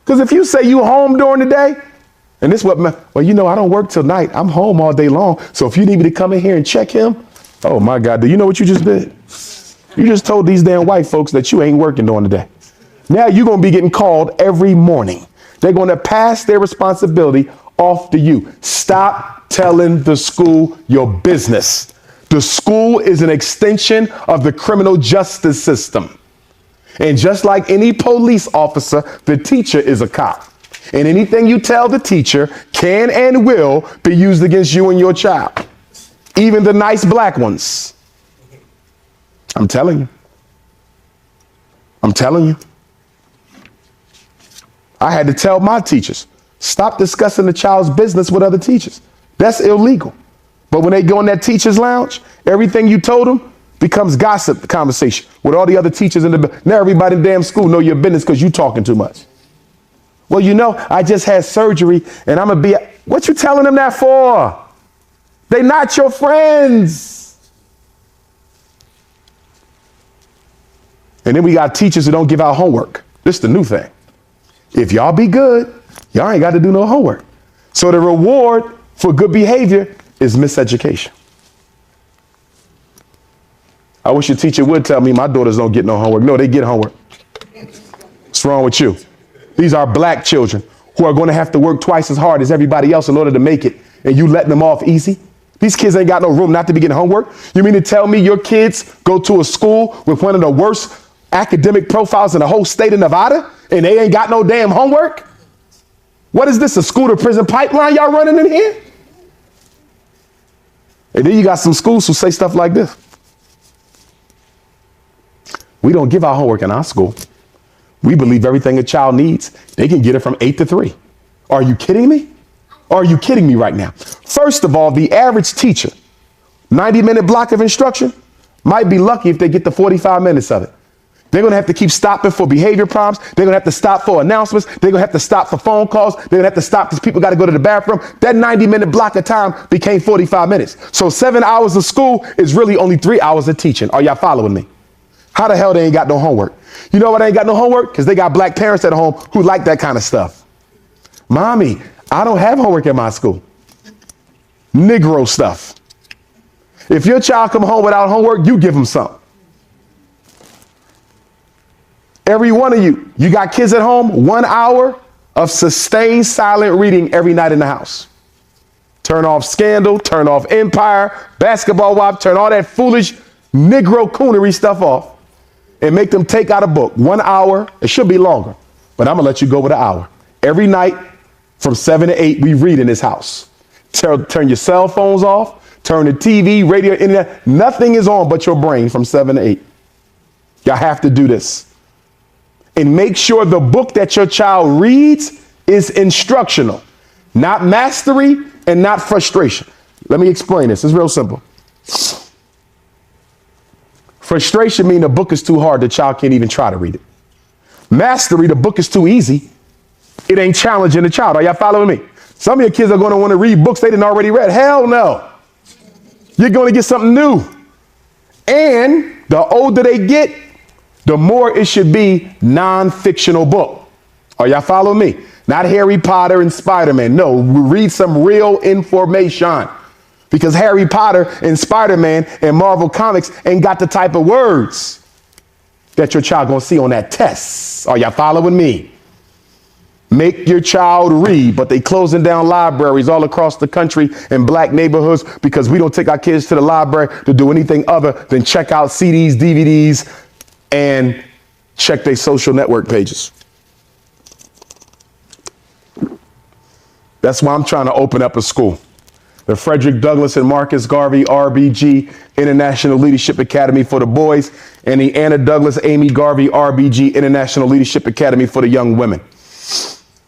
Because if you say you home during the day, and this what, well, you know, I don't work till night. I'm home all day long. So if you need me to come in here and check him, oh my God, do you know what you just did? You just told these damn white folks that you ain't working during the day. Now you're going to be getting called every morning. They're going to pass their responsibility off to you. Stop telling the school your business. The school is an extension of the criminal justice system. And just like any police officer, the teacher is a cop. And anything you tell the teacher can and will be used against you and your child. Even the nice black ones. I'm telling you. I'm telling you. I had to tell my teachers, stop discussing the child's business with other teachers. That's illegal. But when they go in that teacher's lounge, everything you told them becomes gossip conversation with all the other teachers in the, now everybody in the damn school know your business because you talking too much. Well, you know, I just had surgery and I'm going to be, what you telling them that for? They not your friends. And then we got teachers who don't give out homework. This is the new thing. If y'all be good, y'all ain't got to do no homework. So the reward for good behavior is miseducation. I wish your teacher would tell me my daughters don't get no homework. No, they get homework. What's wrong with you? These are black children who are going to have to work twice as hard as everybody else in order to make it. And you letting them off easy? These kids ain't got no room not to be getting homework. You mean to tell me your kids go to a school with one of the worst academic profiles in the whole state of Nevada and they ain't got no damn homework? What is this, a school to prison pipeline y'all running in here? And then you got some schools who say stuff like this. We don't give out homework in our school. We believe everything a child needs, they can get it from 8 to 3. Are you kidding me? Are you kidding me right now? First of all, the average teacher, 90-minute block of instruction, might be lucky if they get the 45 minutes of it. They're going to have to keep stopping for behavior problems. They're going to have to stop for announcements. They're going to have to stop for phone calls. They're going to have to stop because people got to go to the bathroom. That 90-minute block of time became 45 minutes. So 7 hours of school is really only 3 hours of teaching. Are y'all following me? How the hell they ain't got no homework? You know why they ain't got no homework? Because they got black parents at home who like that kind of stuff. Mommy, I don't have homework at my school. Negro stuff. If your child come home without homework, you give them some. Every one of you, you got kids at home, 1 hour of sustained silent reading every night in the house. Turn off Scandal, turn off Empire, Basketball Wives, turn all that foolish Negro coonery stuff off and make them take out a book. 1 hour, it should be longer, but I'm gonna let you go with an hour. Every night from 7 to 8, we read in this house. Turn your cell phones off, turn the TV, radio, internet, nothing is on but your brain from 7 to 8. Y'all have to do this. And make sure the book that your child reads is instructional, not mastery and not frustration. Let me explain this. It's real simple. Frustration means the book is too hard, the child can't even try to read it. Mastery, the book is too easy, it ain't challenging the child. Are y'all following me? Some of your kids are going to want to read books they didn't already read. Hell no. You're going to get something new. And the older they get, the more it should be non-fictional book. Are y'all following me? Not Harry Potter and Spider-Man. No, we read some real information. Because Harry Potter and Spider-Man and Marvel Comics ain't got the type of words that your child gonna see on that test. Are y'all following me? Make your child read, but they closing down libraries all across the country in black neighborhoods because we don't take our kids to the library to do anything other than check out CDs, DVDs, and check their social network pages. That's why I'm trying to open up a school. The Frederick, Douglass, and Marcus Garvey RBG International Leadership Academy for the boys, and the Anna Douglas Amy Garvey RBG International Leadership Academy for the young women.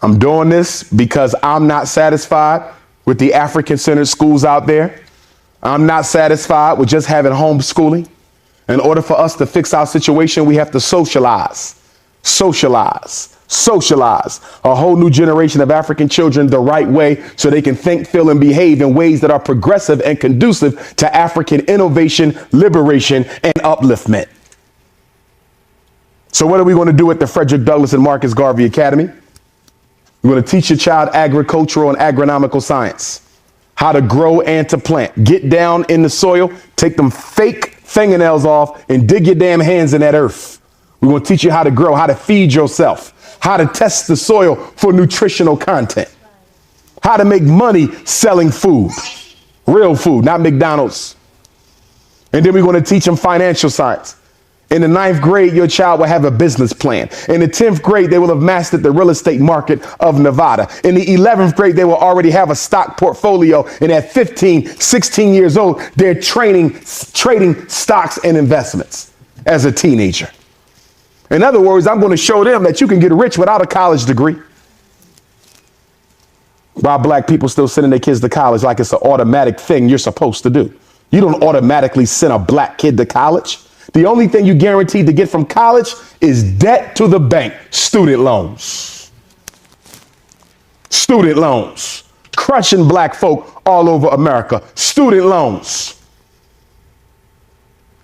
I'm doing this because I'm not satisfied with the African-centered schools out there. I'm not satisfied with just having homeschooling. In order for us to fix our situation, we have to socialize a whole new generation of African children the right way so they can think, feel, and behave in ways that are progressive and conducive to African innovation, liberation, and upliftment. So what are we going to do at the Frederick Douglass and Marcus Garvey Academy? We're going to teach your child agricultural and agronomical science, how to grow and to plant. Get down in the soil, take them fake fingernails off, and dig your damn hands in that earth. We're going to teach you how to grow, how to feed yourself, how to test the soil for nutritional content, how to make money selling food, real food, not McDonald's. And then we're going to teach them financial science. In the 9th grade, your child will have a business plan. In the 10th grade, they will have mastered the real estate market of Nevada. In the 11th grade, they will already have a stock portfolio. And at 15, 16 years old, they're trading stocks and investments as a teenager. In other words, I'm going to show them that you can get rich without a college degree. While black people still sending their kids to college like it's an automatic thing you're supposed to do. You don't automatically send a black kid to college. The only thing you guaranteed to get from college is debt to the bank, student loans. Student loans. Crushing black folk all over America. Student loans.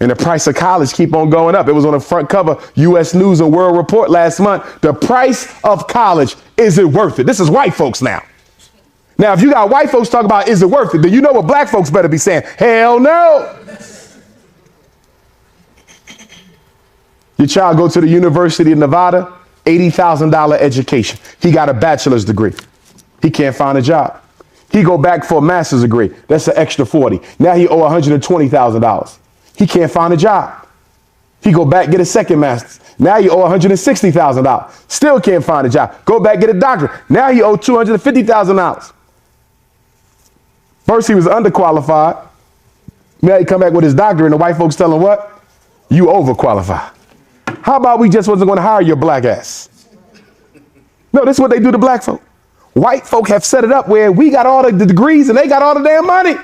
And the price of college keep on going up. It was on the front cover, U.S. News and World Report last month. The price of college, is it worth it? This is white folks now. Now, if you got white folks talking about, is it worth it? Then you know what black folks better be saying. Hell no. Your child go to the University of Nevada, $80,000 education. He got a bachelor's degree. He can't find a job. He go back for a master's degree. That's an extra 40. Now he owe $120,000. He can't find a job. He go back, get a second master's. Now you owe $160,000. Still can't find a job. Go back, get a doctorate. Now you owe $250,000. First he was underqualified. Now he come back with his doctorate and the white folks tell him what? You overqualified. How about we just wasn't going to hire your black ass? No, this is what they do to black folk. White folk have set it up where we got all the degrees and they got all the damn money.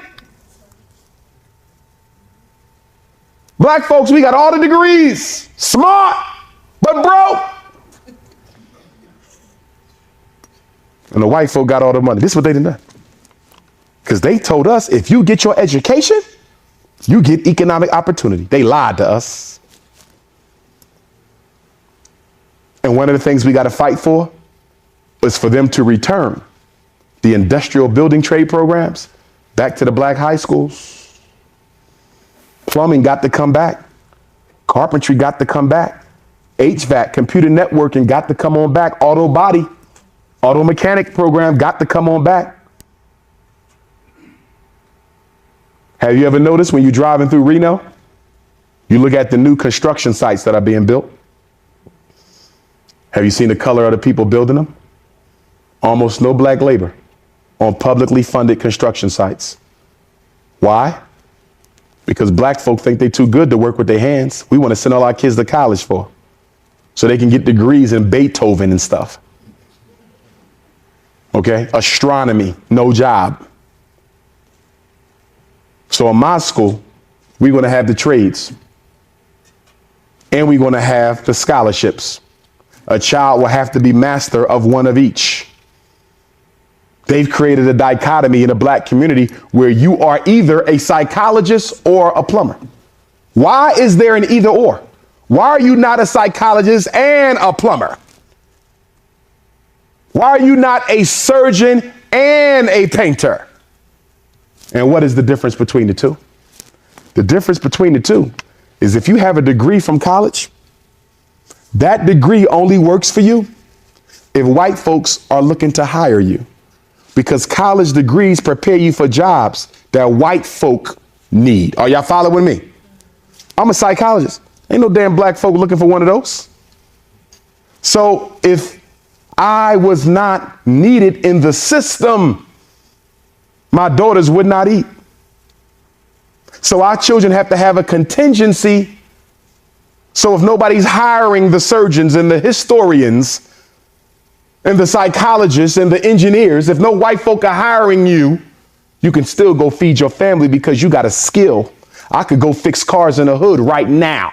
Black folks, we got all the degrees. Smart, but broke. And the white folk got all the money. This is what they done. Because they told us, if you get your education, you get economic opportunity. They lied to us. And one of the things we got to fight for is for them to return the industrial building trade programs back to the black high schools. Plumbing got to come back. Carpentry got to come back. HVAC, computer networking got to come on back. Auto body. Auto mechanic program got to come on back. Have you ever noticed when you're driving through Reno, you look at the new construction sites that are being built? Have you seen the color of the people building them? Almost no black labor on publicly funded construction sites. Why? Because black folk think they're too good to work with their hands. We want to send all our kids to college for, so they can get degrees in Beethoven and stuff. Okay, astronomy, no job. So in my school, we're going to have the trades, and we're going to have the scholarships. A child will have to be master of one of each. They've created a dichotomy in the black community where you are either a psychologist or a plumber. Why is there an either or? Why are you not a psychologist and a plumber? Why are you not a surgeon and a painter? And what is the difference between the two? The difference between the two is if you have a degree from college, that degree only works for you if white folks are looking to hire you, because college degrees prepare you for jobs that white folk need. Are y'all following me? I'm a psychologist. Ain't no damn black folk looking for one of those. So if I was not needed in the system, my daughters would not eat. So our children have to have a contingency. So if nobody's hiring the surgeons and the historians and the psychologists and the engineers, if no white folk are hiring you, you can still go feed your family because you got a skill. I could go fix cars in the hood right now.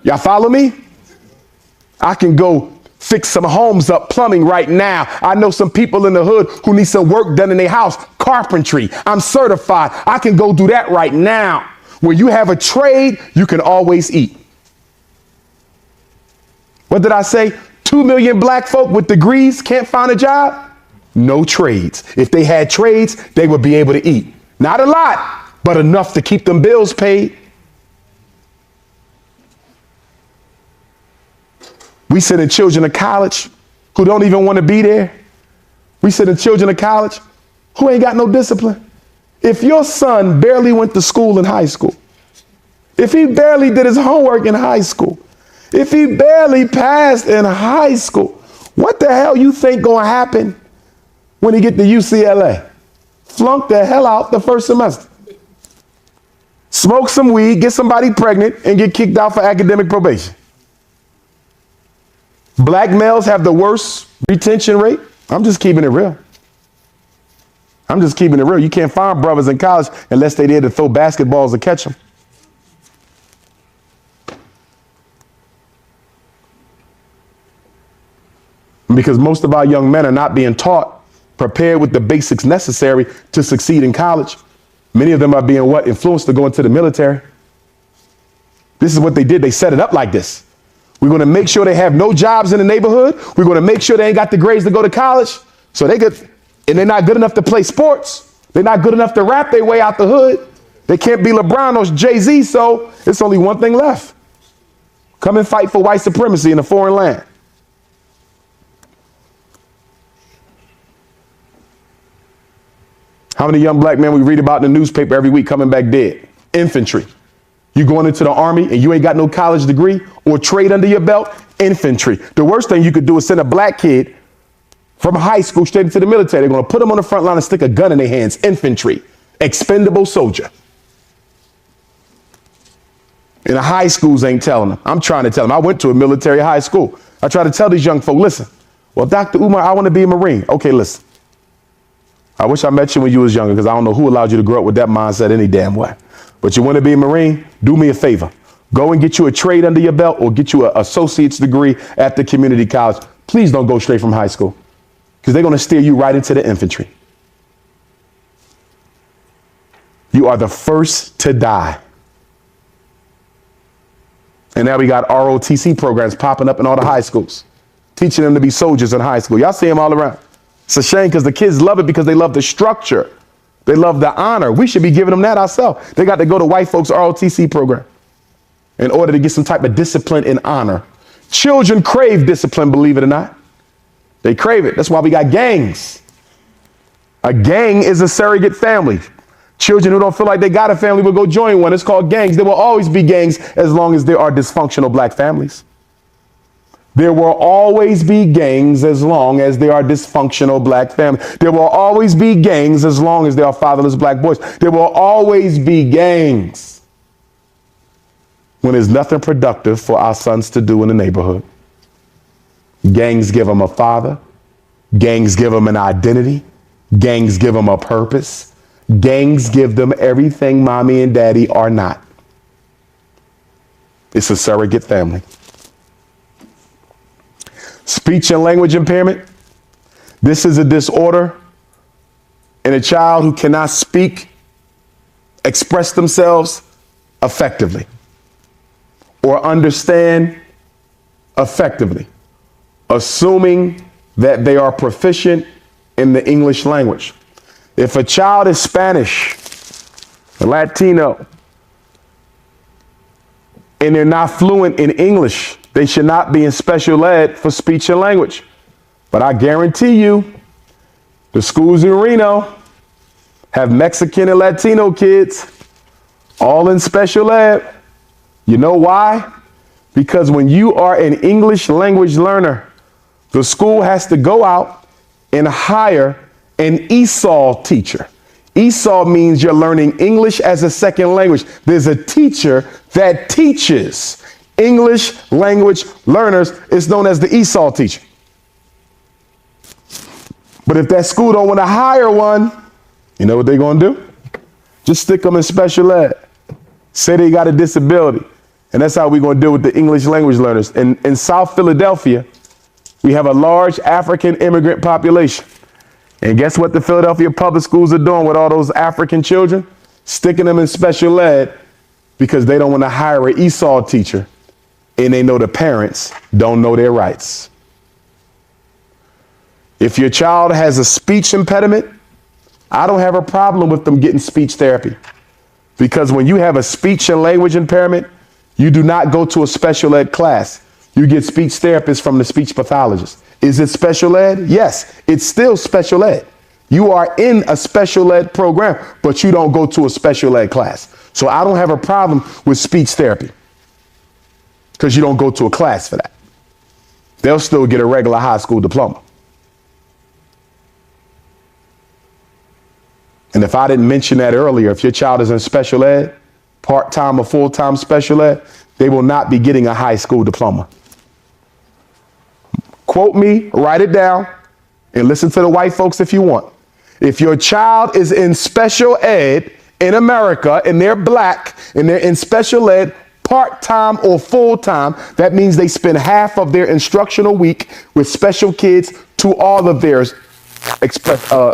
Y'all follow me? I can go fix some homes up, plumbing right now. I know some people in the hood who need some work done in their house, carpentry. I'm certified. I can go do that right now. When you have a trade, you can always eat. What did I say? 2 million black folk with degrees can't find a job? No trades. If they had trades, they would be able to eat. Not a lot, but enough to keep them bills paid. We sending children to college who don't even want to be there. We sending children to college who ain't got no discipline. If your son barely went to school in high school, if he barely did his homework in high school, if he barely passed in high school, what the hell you think gonna happen when he get to UCLA? Flunk the hell out the first semester. Smoke some weed, get somebody pregnant, and get kicked out for academic probation. Black males have the worst retention rate. I'm just keeping it real. I'm just keeping it real. You can't find brothers in college unless they're there to throw basketballs and catch them. Because most of our young men are not being taught, prepared with the basics necessary to succeed in college. Many of them are being influenced to go into the military. This is what they did. They set it up like this. We're going to make sure they have no jobs in the neighborhood. We're going to make sure they ain't got the grades to go to college. So and they're not good enough to play sports. They're not good enough to rap their way out the hood. They can't be LeBron or Jay-Z. So it's only one thing left. Come and fight for white supremacy in a foreign land. How many young black men we read about in the newspaper every week coming back dead? Infantry. You going into the army and you ain't got no college degree or trade under your belt? Infantry. The worst thing you could do is send a black kid from high school straight into the military. They're going to put them on the front line and stick a gun in their hands. Infantry. Expendable soldier. And the high schools ain't telling them. I'm trying to tell them. I went to a military high school. I try to tell these young folk, listen, well, Dr. Umar, I want to be a Marine. Okay, listen. I wish I met you when you was younger, because I don't know who allowed you to grow up with that mindset any damn way. But you want to be a Marine? Do me a favor. Go and get you a trade under your belt or get you an associate's degree at the community college. Please don't go straight from high school, because they're going to steer you right into the infantry. You are the first to die. And now we got ROTC programs popping up in all the high schools, teaching them to be soldiers in high school. Y'all see them all around. It's a shame because the kids love it because they love the structure. They love the honor. We should be giving them that ourselves. They got to go to white folks' ROTC program in order to get some type of discipline and honor. Children crave discipline, believe it or not. They crave it. That's why we got gangs. A gang is a surrogate family. Children who don't feel like they got a family will go join one. It's called gangs. There will always be gangs as long as there are dysfunctional black families. There will always be gangs as long as there are dysfunctional black families. There will always be gangs as long as there are fatherless black boys. There will always be gangs when there's nothing productive for our sons to do in the neighborhood. Gangs give them a father. Gangs give them an identity. Gangs give them a purpose. Gangs give them everything mommy and daddy are not. It's a surrogate family. Speech and language impairment. This is a disorder in a child who cannot speak, express themselves effectively, or understand effectively, assuming that they are proficient in the English language. If a child is Spanish, Latino, and they're not fluent in English, they should not be in special ed for speech and language. But I guarantee you, the schools in Reno have Mexican and Latino kids all in special ed. You know why? Because when you are an English language learner, the school has to go out and hire an ESOL teacher. ESOL means you're learning English as a second language. There's a teacher that teaches English language learners. It's known as the ESOL teacher. But if that school don't want to hire one, you know what they're going to do? Just stick them in special ed. Say they got a disability. And that's how we're going to deal with the English language learners. In South Philadelphia, we have a large African immigrant population. And guess what the Philadelphia public schools are doing with all those African children? Sticking them in special ed because they don't want to hire an ESOL teacher, and they know the parents don't know their rights. If your child has a speech impediment, I don't have a problem with them getting speech therapy, because when you have a speech and language impairment, you do not go to a special ed class. You get speech therapists from the speech pathologist. Is it special ed? Yes, it's still special ed. You are in a special ed program, but you don't go to a special ed class. So I don't have a problem with speech therapy because you don't go to a class for that. They'll still get a regular high school diploma. And if I didn't mention that earlier, if your child is in special ed, part-time or full-time special ed, they will not be getting a high school diploma. Quote me, write it down, and listen to the white folks if you want. If your child is in special ed in America and they're black and they're in special ed part-time or full-time, that means they spend half of their instructional week with special kids to all of their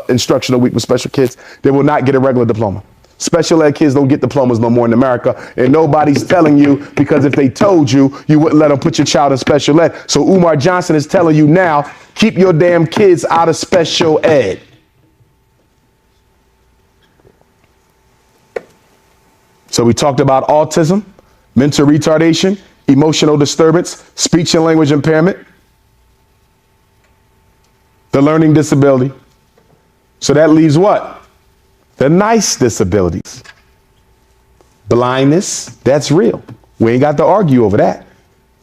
instructional week with special kids. They will not get a regular diploma. Special ed kids don't get diplomas no more in America, and nobody's telling you, because if they told you, you wouldn't let them put your child in special ed. So Umar Johnson is telling you now, keep your damn kids out of special ed. So we talked about autism, mental retardation, emotional disturbance, speech and language impairment, the learning disability. So that leaves what? The nice disabilities. Blindness, that's real. We ain't got to argue over that.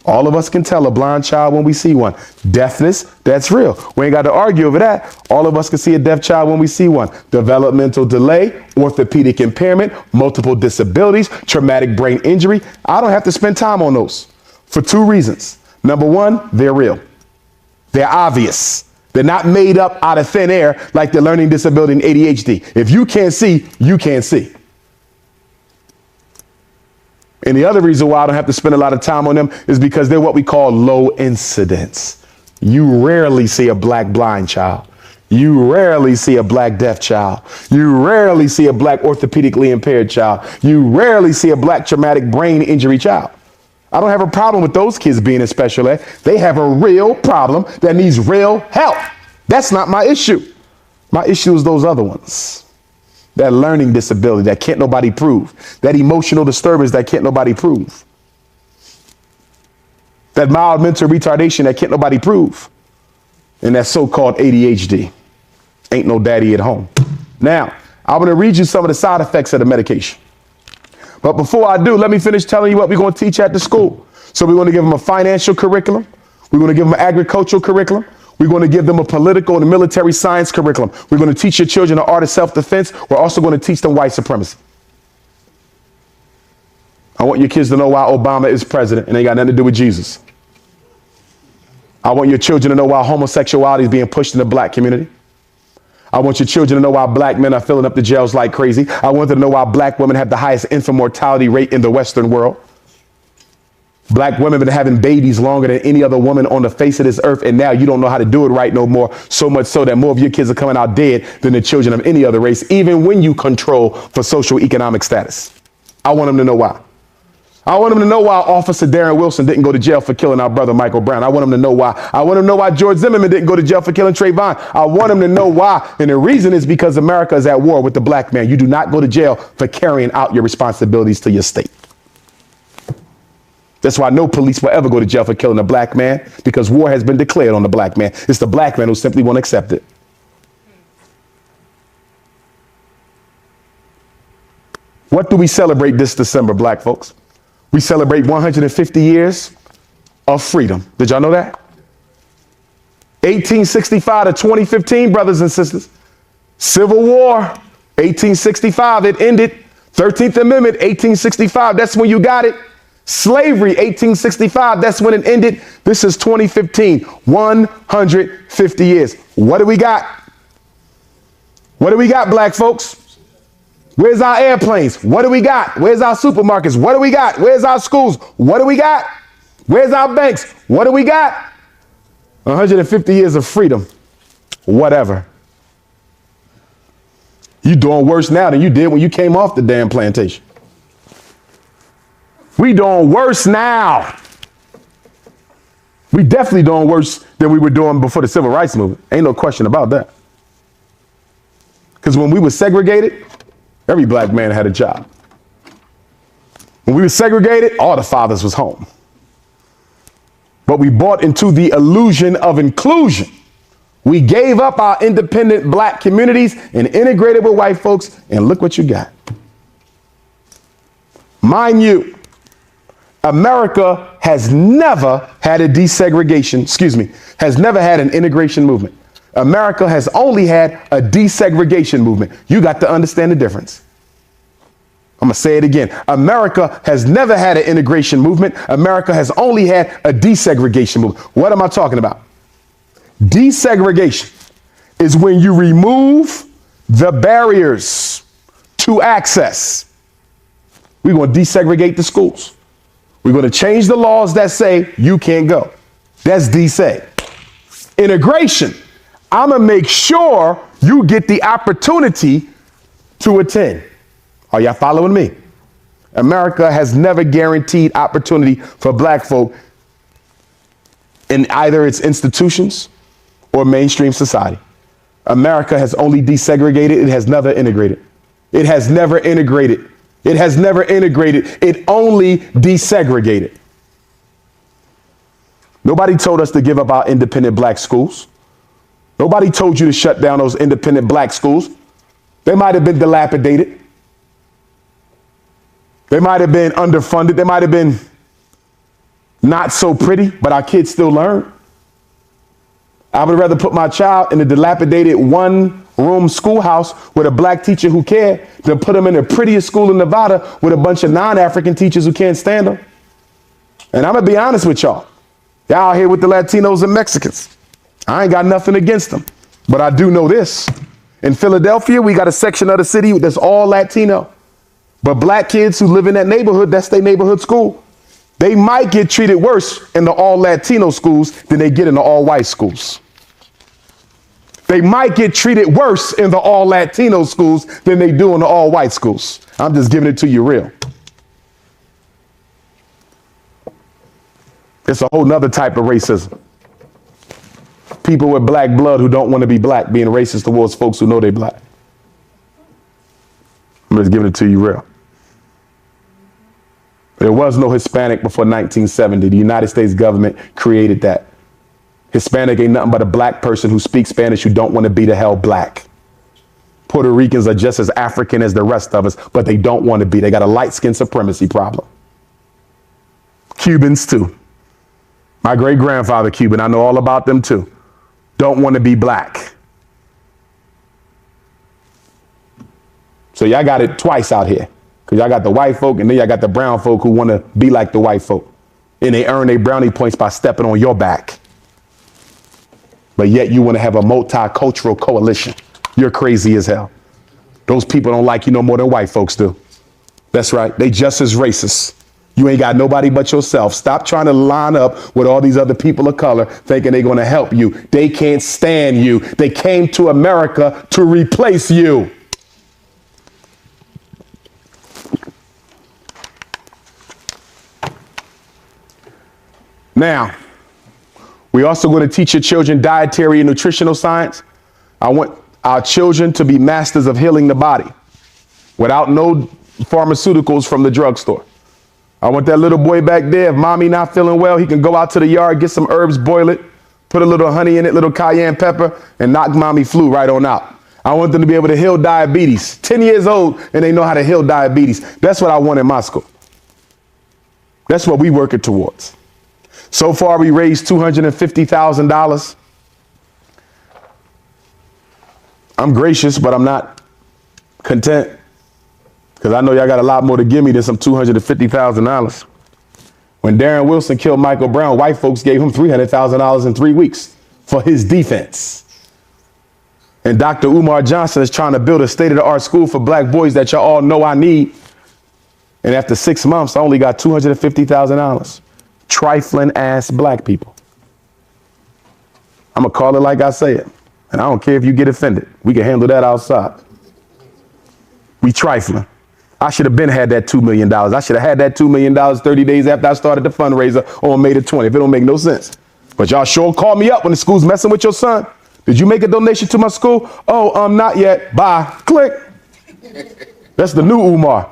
All of us can tell a blind child when we see one. Deafness, that's real. We ain't got to argue over that. All of us can see a deaf child when we see one. Developmental delay, orthopedic impairment, multiple disabilities, traumatic brain injury. I don't have to spend time on those for two reasons. Number one, they're real. They're obvious. They're not made up out of thin air like the learning disability and ADHD. If you can't see, you can't see. And the other reason why I don't have to spend a lot of time on them is because they're what we call low incidence. You rarely see a black blind child. You rarely see a black deaf child. You rarely see a black orthopedically impaired child. You rarely see a black traumatic brain injury child. I don't have a problem with those kids being in special ed. They have a real problem that needs real help. That's not my issue. My issue is those other ones. That learning disability that can't nobody prove. That emotional disturbance that can't nobody prove. That mild mental retardation that can't nobody prove. and that so-called ADHD. Ain't no daddy at home. Now, I'm going to read you some of the side effects of the medication. But before I do, let me finish telling you what we're going to teach at the school. So we're going to give them a financial curriculum. We're going to give them an agricultural curriculum. We're going to give them a political and military science curriculum. We're going to teach your children the art of self-defense. We're also going to teach them white supremacy. I want your kids to know why Obama is president and ain't got nothing to do with Jesus. I want your children to know why homosexuality is being pushed in the black community. I want your children to know why black men are filling up the jails like crazy. I want them to know why black women have the highest infant mortality rate in the Western world. Black women have been having babies longer than any other woman on the face of this earth, and now you don't know how to do it right no more, so much so that more of your kids are coming out dead than the children of any other race, even when you control for social economic status. I want them to know why. I want them to know why Officer Darren Wilson didn't go to jail for killing our brother Michael Brown. I want them to know why. I want them to know why George Zimmerman didn't go to jail for killing Trayvon. I want them to know why. And the reason is because America is at war with the black man. You do not go to jail for carrying out your responsibilities to your state. That's why no police will ever go to jail for killing a black man, because war has been declared on the black man. It's the black man who simply won't accept it. What do we celebrate this December, black folks? We celebrate 150 years of freedom. Did y'all know that? 1865 to 2015, brothers and sisters. Civil War, 1865, it ended. 13th Amendment, 1865, that's when you got it. Slavery, 1865, that's when it ended. This is 2015, 150 years. What do we got? What do we got, black folks? Where's our airplanes? What do we got? Where's our supermarkets? What do we got? Where's our schools? What do we got? Where's our banks? What do we got? 150 years of freedom. Whatever. You doing worse now than you did when you came off the damn plantation. We doing worse now. We definitely doing worse than we were doing before the civil rights movement. Ain't no question about that. Because when we were segregated, every black man had a job. When we were segregated, all the fathers was home. But we bought into the illusion of inclusion. We gave up our independent black communities and integrated with white folks, and look what you got. Mind you, America has never had a has never had an integration movement. America has only had a desegregation movement. You got to understand the difference. I'm going to say it again. America has never had an integration movement. America has only had a desegregation movement. What am I talking about? Desegregation is when you remove the barriers to access. We're going to desegregate the schools. We're going to change the laws that say you can't go. That's deseg. Integration. I'm going to make sure you get the opportunity to attend. Are y'all following me? America has never guaranteed opportunity for black folk in either its institutions or mainstream society. America has only desegregated. It has never integrated. It has never integrated. It has never integrated. It only desegregated. Nobody told us to give up our independent black schools. Nobody told you to shut down those independent black schools. They might have been dilapidated. They might have been underfunded. They might have been not so pretty, but our kids still learn. I would rather put my child in a dilapidated one-room schoolhouse with a black teacher who cared than put them in the prettiest school in Nevada with a bunch of non-African teachers who can't stand them. And I'm going to be honest with y'all. Y'all out here with the Latinos and Mexicans. I ain't got nothing against them, but I do know this. In Philadelphia, we got a section of the city that's all Latino. But black kids who live in that neighborhood, that's their neighborhood school. They might get treated worse in the all Latino schools than they get in the all white schools. They might get treated worse in the all Latino schools than they do in the all white schools. I'm just giving it to you real. It's a whole nother type of racism. People with black blood who don't want to be black being racist towards folks who know they're black. I'm just giving it to you real. There was no Hispanic before 1970. The United States government created that. Hispanic ain't nothing but a black person who speaks Spanish who don't want to be the hell black. Puerto Ricans are just as African as the rest of us, but they don't want to be. They got a light skin supremacy problem. Cubans too. My great grandfather Cuban, I know all about them too. Don't want to be black. So y'all got it twice out here. Because y'all got the white folk and then y'all got the brown folk who want to be like the white folk. And they earn their brownie points by stepping on your back. But yet you want to have a multicultural coalition. You're crazy as hell. Those people don't like you no more than white folks do. That's right. They just as racist. You ain't got nobody but yourself. Stop trying to line up with all these other people of color thinking they're going to help you. They can't stand you. They came to America to replace you. Now, we're also going to teach your children dietary and nutritional science. I want our children to be masters of healing the body without no pharmaceuticals from the drugstore. I want that little boy back there, if mommy not feeling well, he can go out to the yard, get some herbs, boil it, put a little honey in it, little cayenne pepper, and knock mommy flu right on out. I want them to be able to heal diabetes. 10 years old, and they know how to heal diabetes. That's what I want in my school. That's what we working towards. So far, we raised $250,000. I'm gracious, but I'm not content. Because I know y'all got a lot more to give me than some $250,000. When Darren Wilson killed Michael Brown, white folks gave him $300,000 in 3 weeks for his defense. And Dr. Umar Johnson is trying to build a state-of-the-art school for black boys that y'all all know I need. And after 6 months, I only got $250,000. Trifling ass black people. I'm going to call it like I say it. And I don't care if you get offended. We can handle that outside. We trifling. I should have been had that $2 million. I should have had that $2 million 30 days after I started the fundraiser on May the 20th. It don't make no sense. But y'all sure call me up when the school's messing with your son. Did you make a donation to my school? Oh, not yet. Bye. Click. That's the new Umar.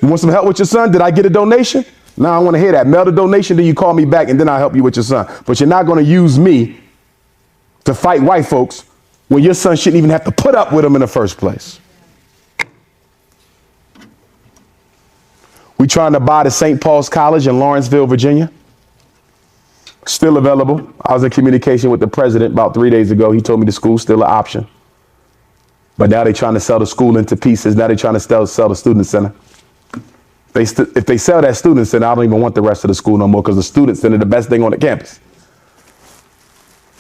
You want some help with your son? Did I get a donation? No, I want to hear that. Mail the donation, then you call me back, and then I'll help you with your son. But you're not going to use me to fight white folks when your son shouldn't even have to put up with them in the first place. We trying to buy the St. Paul's College in Lawrenceville, Virginia. Still available. I was in communication with the president about 3 days ago. He told me the school's still an option. But now they're trying to sell the school into pieces. Now they're trying to sell the student center. If they sell that student center, I don't even want the rest of the school no more, because the student center is the best thing on the campus.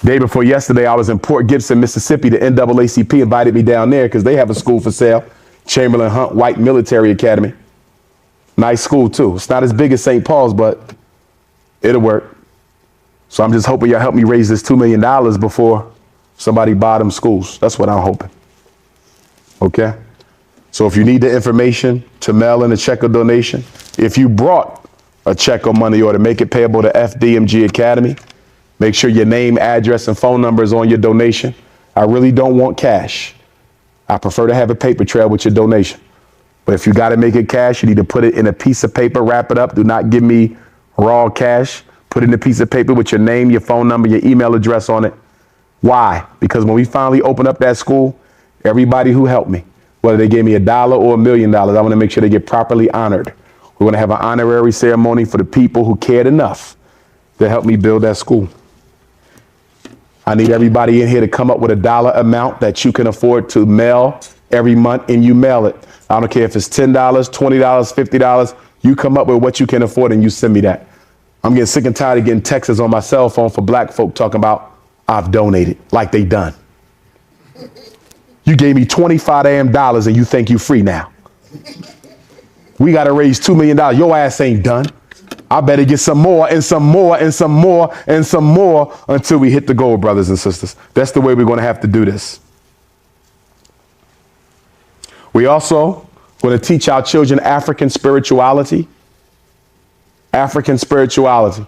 Day before yesterday, I was in Port Gibson, Mississippi. The NAACP invited me down there because they have a school for sale. Chamberlain Hunt White Military Academy. Nice school, too. It's not as big as St. Paul's, but it'll work. So I'm just hoping y'all help me raise this $2 million before somebody buy them schools. That's what I'm hoping. Okay? So if you need the information to mail in a check or donation, if you brought a check or money order, make it payable to FDMG Academy. Make sure your name, address, and phone number is on your donation. I really don't want cash. I prefer to have a paper trail with your donation. But if you got to make it cash, you need to put it in a piece of paper, wrap it up. Do not give me raw cash. Put it in a piece of paper with your name, your phone number, your email address on it. Why? Because when we finally open up that school, everybody who helped me, whether they gave me $1 or $1 million, I want to make sure they get properly honored. We're going to have an honorary ceremony for the people who cared enough to help me build that school. I need everybody in here to come up with $1 amount that you can afford to mail every month, and you mail it. I don't care if it's $10, $20, $50. You come up with what you can afford and you send me that. I'm getting sick and tired of getting texts on my cell phone for black folk talking about I've donated, like they done. You gave me $25 damn and you think you free now. We got to raise $2 million. Your ass ain't done. I better get some more and some more and some more and some more until we hit the goal, brothers and sisters. That's the way we're going to have to do this. We also going to teach our children African spirituality. African spirituality.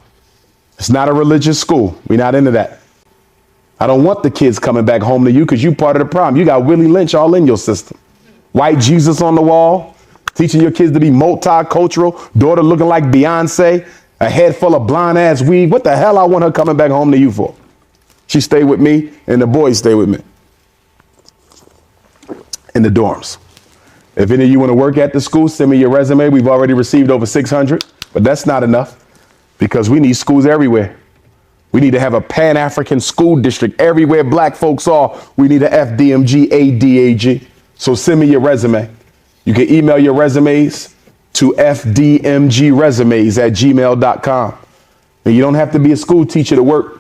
It's not a religious school. We're not into that. I don't want the kids coming back home to you because you part of the problem. You got Willie Lynch all in your system. White Jesus on the wall, teaching your kids to be multicultural, daughter looking like Beyonce, a head full of blonde ass weed. What the hell I want her coming back home to you for? She stayed with me, and the boys stay with me in the dorms. If any of you want to work at the school, send me your resume. We've already received over 600, but that's not enough because we need schools everywhere. We need to have a Pan-African school district everywhere black folks are. We need a FDMG, ADAG. So send me your resume. You can email your resumes to fdmgresumes@gmail.com. And you don't have to be a school teacher to work.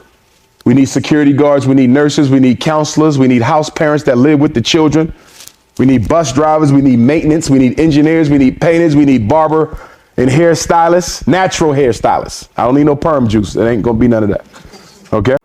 We need security guards. We need nurses. We need counselors. We need house parents that live with the children. We need bus drivers. We need maintenance. We need engineers. We need painters. We need barber and hairstylists, natural hairstylists. I don't need no perm juice. It ain't going to be none of that. Okay?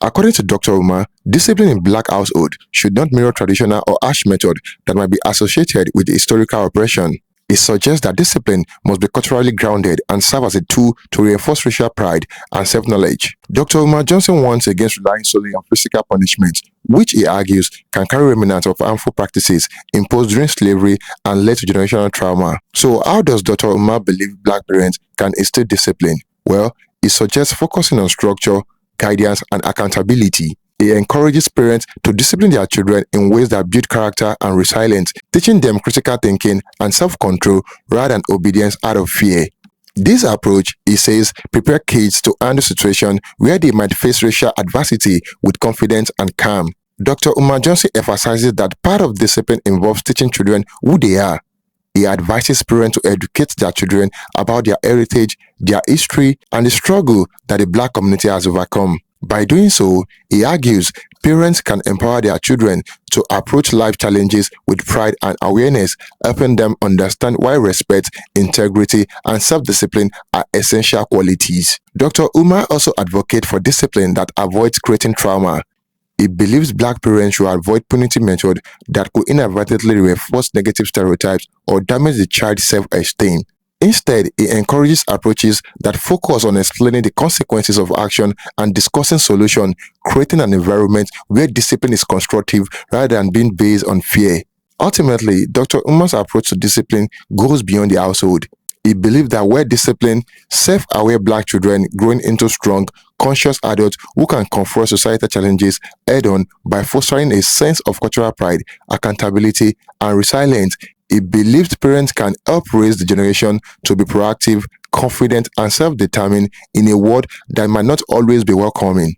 According to Dr. Umar, discipline in black household should not mirror traditional or harsh method that might be associated with historical oppression. It suggests that discipline must be culturally grounded and serve as a tool to reinforce racial pride and self-knowledge. Dr. Umar Johnson warns against relying solely on physical punishment, which he argues can carry remnants of harmful practices imposed during slavery and led to generational trauma. So how does Dr. Umar believe black parents can instill discipline? Well, he suggests focusing on structure, guidance, and accountability. He encourages parents to discipline their children in ways that build character and resilience, teaching them critical thinking and self-control rather than obedience out of fear. This approach, he says, prepares kids to handle situations where they might face racial adversity with confidence and calm. Dr. Umar Johnson emphasizes that part of discipline involves teaching children who they are. He advises parents to educate their children about their heritage, their history, and the struggle that the black community has overcome. By doing so, he argues parents can empower their children to approach life challenges with pride and awareness, helping them understand why respect, integrity, and self-discipline are essential qualities. Dr. Umar also advocates for discipline that avoids creating trauma. He believes black parents should avoid punitive methods that could inadvertently reinforce negative stereotypes or damage the child's self-esteem. Instead, he encourages approaches that focus on explaining the consequences of action and discussing solutions, creating an environment where discipline is constructive rather than being based on fear. Ultimately, Dr. Umar's approach to discipline goes beyond the household. He believes that where disciplined, self-aware black children growing into strong, conscious adults who can confront societal challenges head-on by fostering a sense of cultural pride, accountability, and resilience. He believes parents can help raise the generation to be proactive, confident, and self-determined in a world that might not always be welcoming.